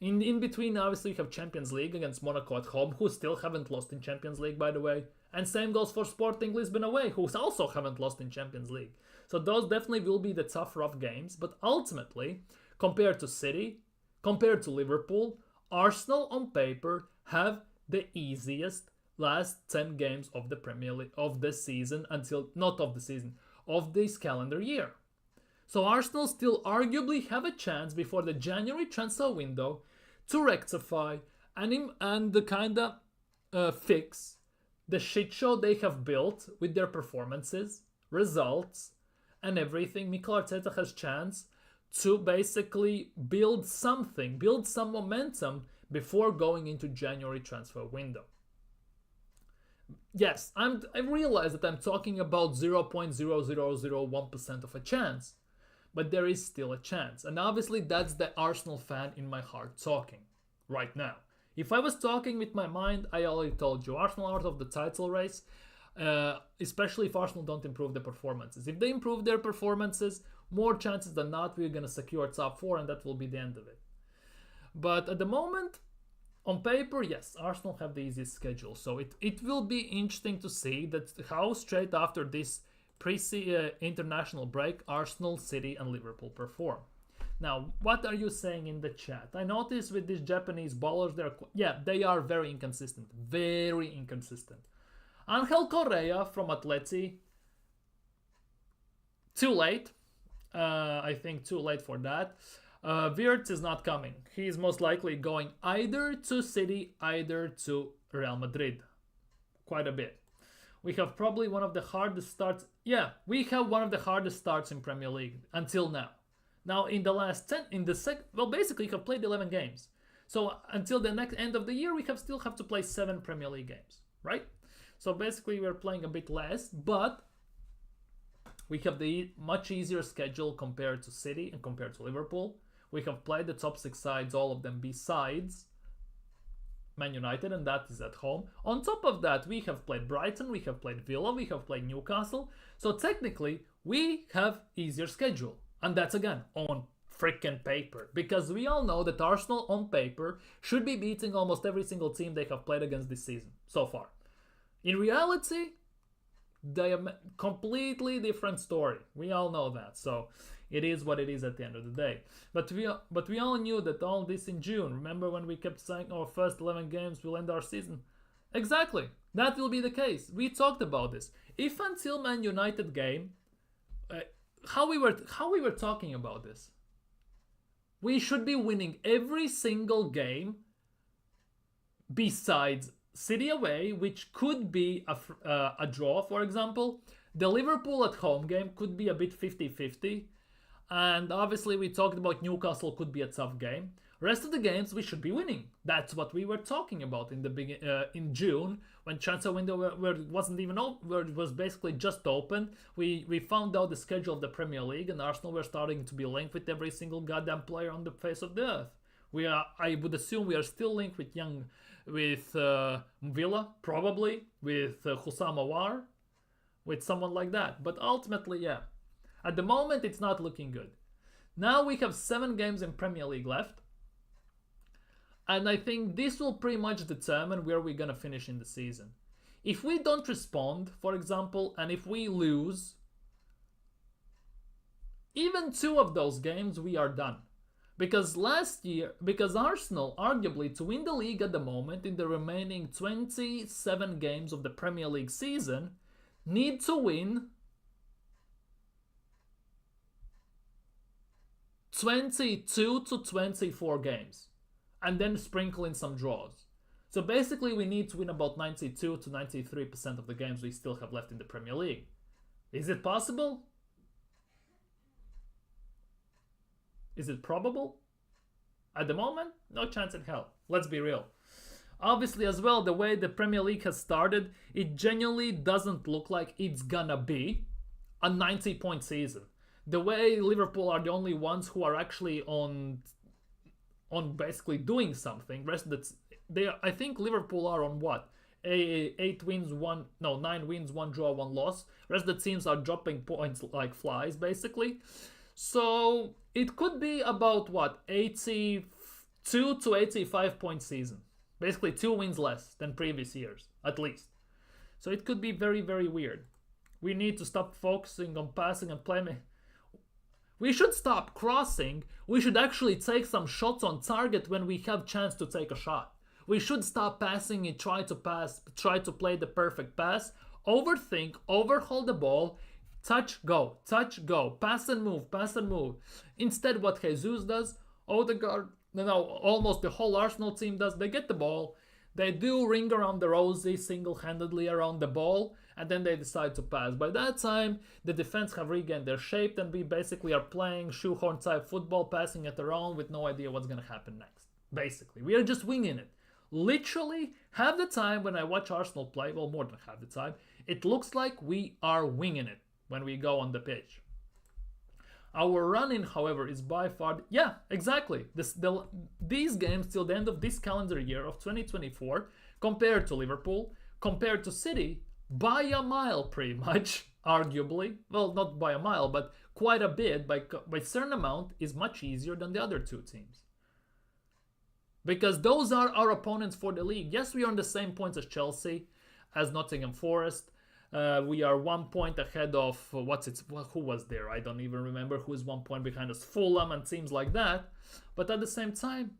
In between, obviously, we have Champions League against Monaco at home, who still haven't lost in Champions League, by the way. And same goes for Sporting Lisbon away, who also haven't lost in Champions League. So those definitely will be the tough, rough games. But ultimately, compared to City, compared to Liverpool, Arsenal on paper have the easiest last 10 games of the Premier League of the season of this calendar year. So Arsenal still arguably have a chance before the January transfer window to rectify and the kinda fix the shit show they have built with their performances, results, and everything. Mikel Arteta has chance to basically build some momentum before going into January transfer window. Yes, I realize that I'm talking about 0.0001% of a chance, but there is still a chance. And obviously that's the Arsenal fan in my heart talking right now. If I was talking with my mind, I already told you, Arsenal out of the title race, especially if Arsenal don't improve their performances. If they improve their performances, more chances than not, we're going to secure top 4 and that will be the end of it. But at the moment, on paper, yes, Arsenal have the easiest schedule. So it will be interesting to see that how straight after this international break, Arsenal, City and Liverpool perform. Now, what are you saying in the chat? I noticed with these Japanese ballers, they are very inconsistent. Very inconsistent. Angel Correa from Atleti, too late. I think too late for that. Wirtz is not coming. He is most likely going either to City, either to Real Madrid. Quite a bit. We have probably one of the hardest starts. Yeah, we have one of the hardest starts in Premier League until now. Now, in the last 10, basically, we have played 11 games. So until the next end of the year, we still have to play 7 Premier League games, right? So basically, we're playing a bit less, but we have the much easier schedule compared to City and compared to Liverpool. We have played the top 6 sides, all of them besides Man United, and that is at home. On top of that, we have played Brighton, we have played Villa, we have played Newcastle. So technically, we have easier schedule. And that's again on freaking paper. Because we all know that Arsenal on paper should be beating almost every single team they have played against this season so far. In reality, they are completely different story. We all know that. So it is what it is at the end of the day. But we all knew that all this in June. Remember when we kept saying our first 11 games will end our season? Exactly. That will be the case. We talked about this. If until Man United game, how we were talking about this, we should be winning every single game besides City away, which could be a draw, for example. The Liverpool at home game could be a bit 50-50. And obviously we talked about Newcastle could be a tough game. Rest of the games we should be winning. That's what we were talking about in June, when transfer window wasn't even open, where it was basically just open. We found out the schedule of the Premier League, and Arsenal were starting to be linked with every single goddamn player on the face of the earth. I would assume we are still linked with Villa, probably with Hussam Aouar, with someone like that. But ultimately, yeah, at the moment it's not looking good. Now we have 7 games in Premier League left. And I think this will pretty much determine where we're going to finish in the season. If we don't respond, for example, and if we lose even 2 of those games, we are done. Because Arsenal, arguably, to win the league at the moment in the remaining 27 games of the Premier League season, need to win 22 to 24 games. And then sprinkle in some draws. So basically we need to win about 92 to 93% of the games we still have left in the Premier League. Is it possible? Is it probable? At the moment, no chance in hell. Let's be real. Obviously as well, the way the Premier League has started, it genuinely doesn't look like it's gonna be a 90-point season. The way Liverpool are the only ones who are actually on basically doing something. I think Liverpool are on what? 9 wins, 1 draw, 1 loss. Rest of the teams are dropping points like flies, basically. So it could be about what? 82 to 85 point season. Basically 2 wins less than previous years, at least. So it could be very, very weird. We need to stop focusing on passing and playing. We should stop crossing. We should actually take some shots on target when we have chance to take a shot. We should stop passing and try to play the perfect pass, overthink, overhold the ball, touch, go, pass and move. Instead, what Jesus does, Odegaard, almost the whole Arsenal team does, they get the ball, they do ring around the rosy single-handedly around the ball, and then they decide to pass. By that time, the defense have regained their shape, and we basically are playing shoehorn type football, passing it around with no idea what's going to happen next. Basically, we are just winging it. Literally, half the time when I watch Arsenal play, well, more than half the time, it looks like we are winging it when we go on the pitch. Our run-in, however, is by far... Yeah, exactly. These games till the end of this calendar year of 2024, compared to Liverpool, compared to City, by a mile pretty much, arguably. Well, not by a mile, but quite a bit, by a certain amount, is much easier than the other 2 teams. Because those are our opponents for the league. Yes, we are on the same points as Chelsea, as Nottingham Forest. We are 1 point ahead of, who was there? I don't even remember who is 1 point behind us. Fulham and teams like that. But at the same time,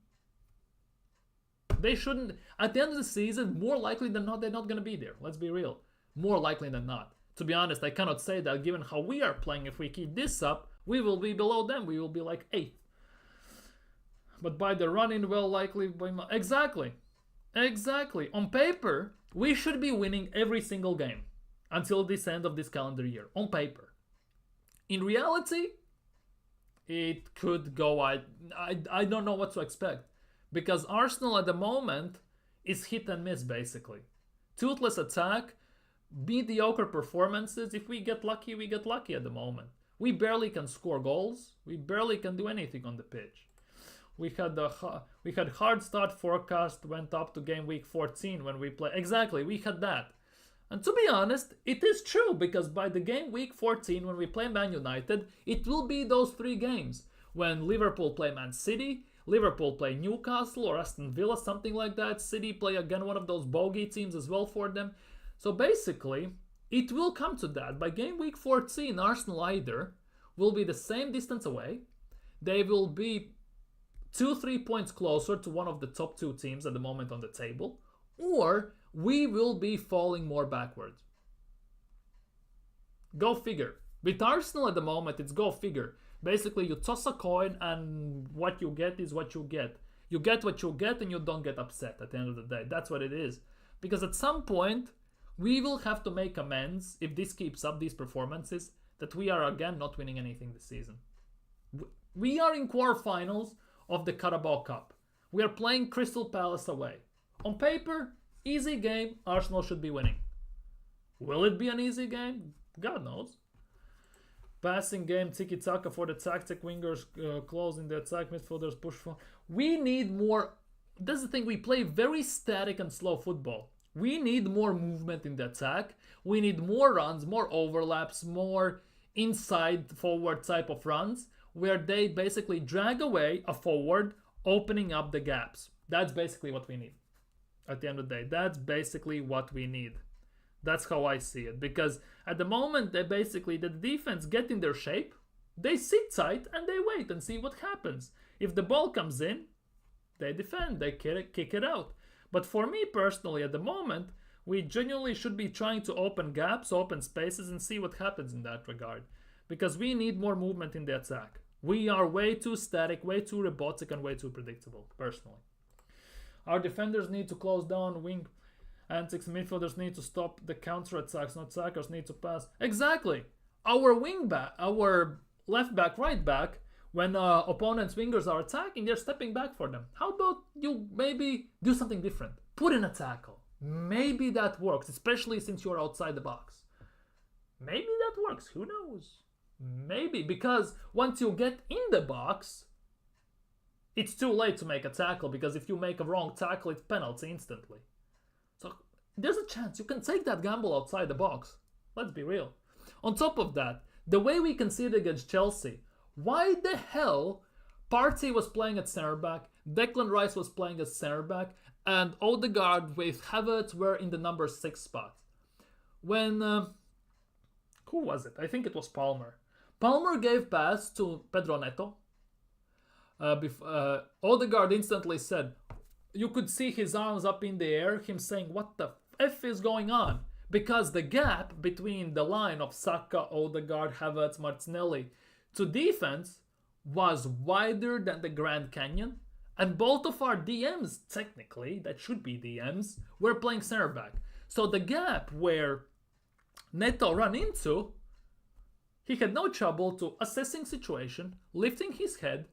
they shouldn't, at the end of the season, more likely than not, they're not going to be there. Let's be real. More likely than not. To be honest, I cannot say that given how we are playing. If we keep this up, we will be below them. We will be like 8th. But by the run-in, well, likely... Exactly. On paper, we should be winning every single game until this end of this calendar year. On paper. In reality, it could go... I don't know what to expect. Because Arsenal at the moment is hit and miss, basically. Toothless attack, mediocre performances. If we get lucky, we get lucky at the moment. We barely can score goals. We barely can do anything on the pitch. We had hard start forecast, went up to game week 14 when we play. Exactly, we had that. And to be honest, it is true, because by the game week 14 when we play Man United, it will be those 3 games. When Liverpool play Man City, Liverpool play Newcastle or Aston Villa, something like that. City play again one of those bogey teams as well for them. So basically, it will come to that. By game week 14, Arsenal either will be the same distance away. They will be 2-3 points closer to one of the top 2 teams at the moment on the table, or we will be falling more backwards. Go figure. With Arsenal at the moment, it's go figure. Basically, you toss a coin and what you get is what you get. You get what you get and you don't get upset at the end of the day. That's what it is. Because at some point, we will have to make amends if this keeps up, these performances, that we are again not winning anything this season. We are in quarterfinals of the Carabao Cup. We are playing Crystal Palace away. On paper, easy game, Arsenal should be winning. Will it be an easy game? God knows. Passing game, tiki-taka for the tactic wingers, closing the attack, midfielders push for. We need more. That's the thing, we play very static and slow football. We need more movement in the attack. We need more runs, more overlaps, more inside forward type of runs, where they basically drag away a forward, opening up the gaps. That's basically what we need. At the end of the day, that's basically what we need. That's how I see it. Because at the moment, the defense get in their shape, they sit tight and they wait and see what happens. If the ball comes in, they defend, they kick it out. But for me personally, at the moment, we genuinely should be trying to open gaps, open spaces, and see what happens in that regard. Because we need more movement in the attack. We are way too static, way too robotic, and way too predictable, personally. Our defenders need to close down wing antics. Midfielders need to stop the counter-attacks, not attackers need to pass. Exactly. Our left back, right back, when opponents' wingers are attacking, they're stepping back for them. How about you maybe do something different? Put in a tackle. Maybe that works, especially since you're outside the box. Maybe that works. Who knows? Maybe, because once you get in the box, it's too late to make a tackle, because if you make a wrong tackle, it's penalty instantly. So there's a chance you can take that gamble outside the box. Let's be real. On top of that, the way we conceded against Chelsea, why the hell Partey was playing at centre back, Declan Rice was playing as centre back, and Odegaard with Havertz were in the number 6 spot? When, who was it? I think it was Palmer. Palmer gave pass to Pedro Neto. Odegaard instantly said, you could see his arms up in the air, him saying, what the F is going on? Because the gap between the line of Saka, Odegaard, Havertz, Martinelli to defense was wider than the Grand Canyon. And both of our DMs, technically, that should be DMs, were playing center back. So the gap where Neto ran into, he had no trouble to assessing situation, lifting his head.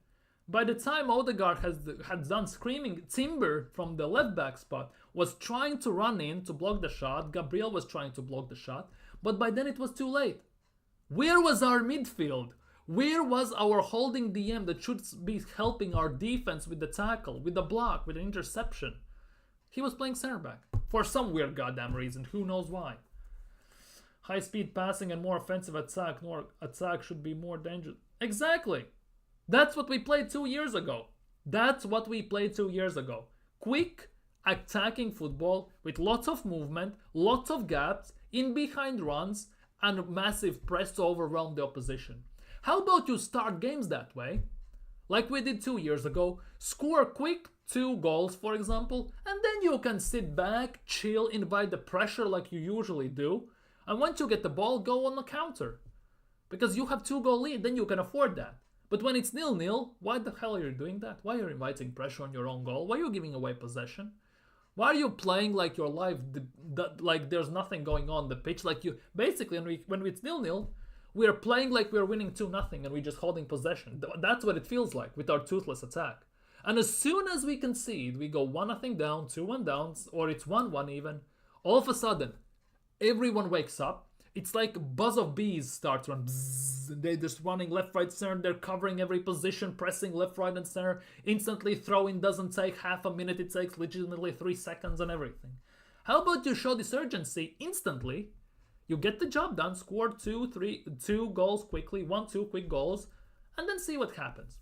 By the time Odegaard had done screaming timber from the left back spot, was trying to run in to block the shot, Gabriel was trying to block the shot, but by then it was too late. Where was our midfield? Where was our holding DM that should be helping our defense with the tackle, with the block, with the interception? He was playing center back. For some weird goddamn reason, who knows why. High speed passing and more offensive attack, more attack should be more dangerous. Exactly. That's what we played 2 years ago. That's what we played 2 years ago. Quick, attacking football with lots of movement, lots of gaps, in behind runs, and massive press to overwhelm the opposition. How about you start games that way? Like we did 2 years ago, score quick 2 goals, for example, and then you can sit back, chill, invite the pressure like you usually do, and once you get the ball, go on the counter. Because you have 2-goal lead, then you can afford that. But when it's 0-0, why the hell are you doing that? Why are you inviting pressure on your own goal? Why are you giving away possession? Why are you playing like your life, like there's nothing going on the pitch? Like you, basically, when it's 0-0, we are playing like we're winning 2-0 and we're just holding possession. That's what it feels like with our toothless attack. And as soon as we concede, we go 1-0 down, 2-1 down, or it's 1-1 even, all of a sudden, everyone wakes up. It's like a buzz of bees starts run. Bzzz, they're just running left, right, center. They're covering every position, pressing left, right, and center. Instantly throw-in doesn't take half a minute. It takes legitimately 3 seconds and everything. How about you show this urgency instantly? You get the job done, score 2 goals quickly, 1-2 quick goals, and then see what happens.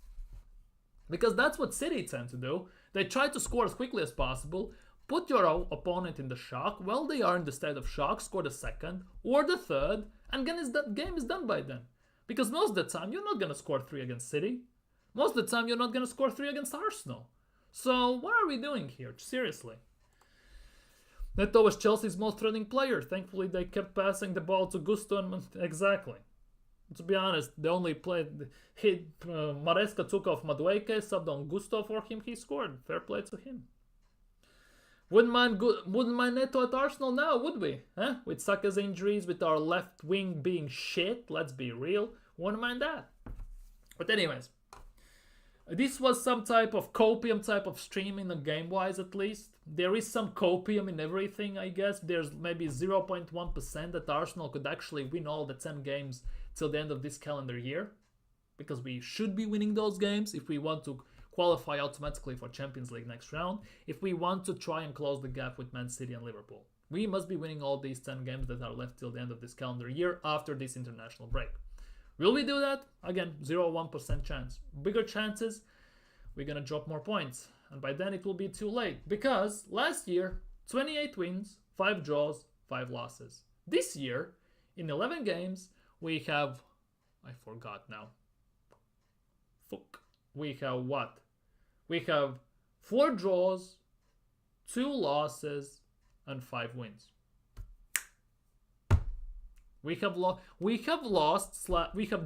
Because that's what City tend to do. They try to score as quickly as possible, put your opponent in the shock. Well, they are in the state of shock, score the second or the third, and then that game is done by then. Because most of the time, you're not going to score 3 against City. Most of the time, you're not going to score 3 against Arsenal. So, what are we doing here? Seriously. Neto was Chelsea's most threatening player. Thankfully, they kept passing the ball to Gusto and... Exactly. To be honest, they only played. Maresca took off Madueke, subbed on Gusto for him. He scored. Fair play to him. Wouldn't mind Neto at Arsenal now, would we? Huh? With Saka's injuries, with our left wing being shit, let's be real. Wouldn't mind that. But anyways, this was some type of copium type of streaming, game-wise at least. There is some copium in everything, I guess. There's maybe 0.1% that Arsenal could actually win all the 10 games till the end of this calendar year. Because we should be winning those games if we want to qualify automatically for Champions League next round, if we want to try and close the gap with Man City and Liverpool. We must be winning all these 10 games that are left till the end of this calendar year after this international break. Will we do that? Again, 0.1% chance. Bigger chances, we're gonna drop more points. And by then it will be too late. Because last year, 28 wins, 5 draws, 5 losses. This year, in 11 games, we have... I forgot now. We have what? We have 4 draws, 2 losses, and 5 wins. We have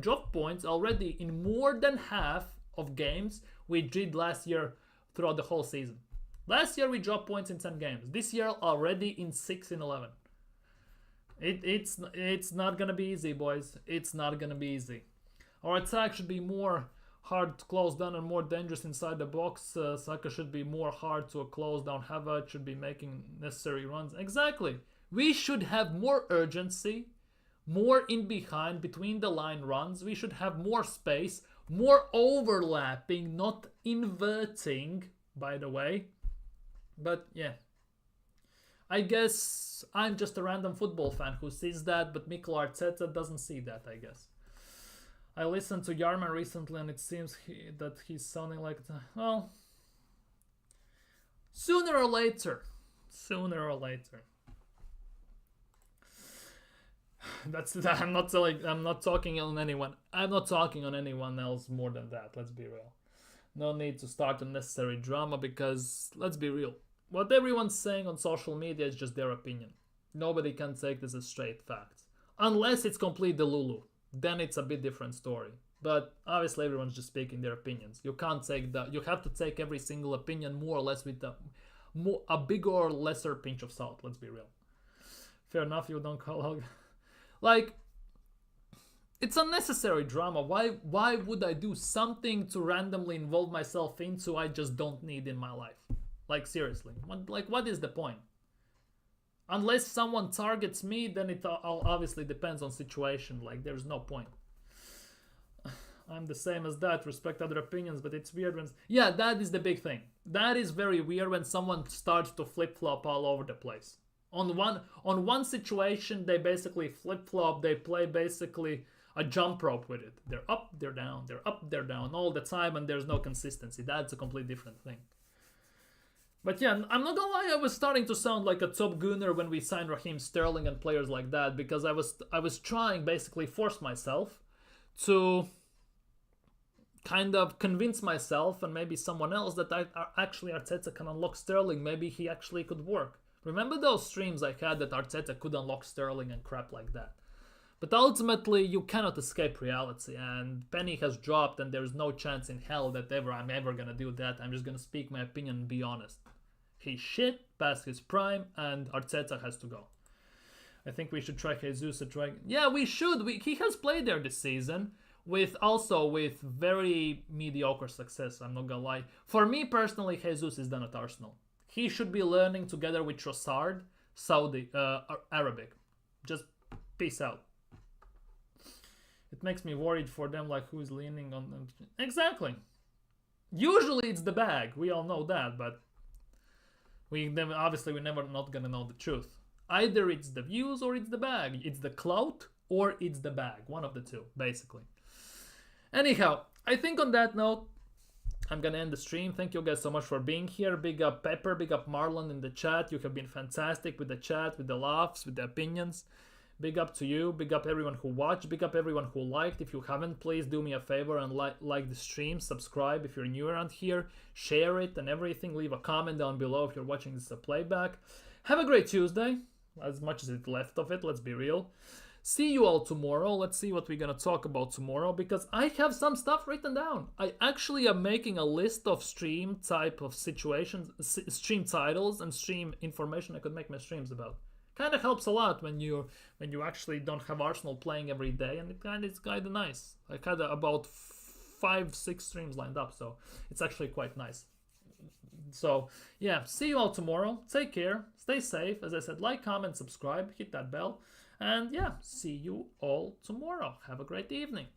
dropped points already in more than half of games we did last year throughout the whole season. Last year we dropped points in 10 games. This year already in 6 in 11. It's not gonna be easy, boys. It's not gonna be easy. Our attack should be more hard to close down and more dangerous inside the box. Saka should be more hard to close down. Havertz should be making necessary runs. Exactly. We should have more urgency, more in behind, between the line runs. We should have more space, more overlapping, not inverting, by the way. But yeah. I guess I'm just a random football fan who sees that, but Mikel Arteta doesn't see that, I guess. I listened to Yarman recently and it seems that he's sounding like... Well, sooner or later. I'm not talking on anyone. I'm not talking on anyone else more than that, let's be real. No need to start unnecessary drama because, let's be real, what everyone's saying on social media is just their opinion. Nobody can take this as straight facts. Unless it's complete delulu. Then it's a bit different story. But obviously everyone's just speaking their opinions. You can't take that. You have to take every single opinion more or less with a bigger or lesser pinch of salt. Let's be real. Fair enough, you don't call out. Like, it's unnecessary drama. Why would I do something to randomly involve myself into I just don't need in my life? Like, seriously. What is the point? Unless someone targets me, then it obviously depends on situation. Like, there's no point. I'm the same as that. Respect other opinions, but it's weird when... Yeah, that is the big thing. That is very weird when someone starts to flip-flop all over the place. On one situation, they basically flip-flop. They play basically a jump rope with it. They're up, they're down. They're up, they're down all the time, and there's no consistency. That's a completely different thing. But yeah, I'm not gonna lie, I was starting to sound like a top gooner when we signed Raheem Sterling and players like that, because I was trying, basically force myself to kind of convince myself and maybe someone else that actually Arteta can unlock Sterling. Maybe he actually could work. Remember those streams I had that Arteta could unlock Sterling and crap like that? But ultimately, you cannot escape reality, and penny has dropped, and there's no chance in hell that I'm ever gonna do that. I'm just gonna speak my opinion and be honest. He's shit, past his prime, and Arteta has to go. I think we should try Jesus to try... Yeah, we should. He has played there this season, with very mediocre success, I'm not gonna lie. For me personally, Jesus is done at Arsenal. He should be learning together with Trossard, Arabic. Just peace out. It makes me worried for them, like who's leaning on them. Exactly. Usually it's the bag, we all know that, but we're never not gonna know the truth. Either it's the views or it's the bag. It's the clout or it's the bag. One of the two, basically. Anyhow, I think on that note, I'm gonna end the stream. Thank you guys so much for being here. Big up Pepper, big up Marlon in the chat. You have been fantastic with the chat, with the laughs, with the opinions. Big up to you. Big up everyone who watched. Big up everyone who liked. If you haven't, please do me a favor and like the stream. Subscribe if you're new around here. Share it and everything. Leave a comment down below if you're watching this as a playback. Have a great Tuesday. As much as it's left of it, let's be real. See you all tomorrow. Let's see what we're gonna talk about tomorrow, because I have some stuff written down. I actually am making a list of stream type of situations, stream titles and stream information I could make my streams about. Kind of helps a lot when you actually don't have Arsenal playing every day, and it's kind of nice. I had about 5-6 streams lined up, so it's actually quite nice. So yeah, see you all tomorrow. Take care, stay safe. As I said, like, comment, subscribe, hit that bell, and yeah, see you all tomorrow. Have a great evening.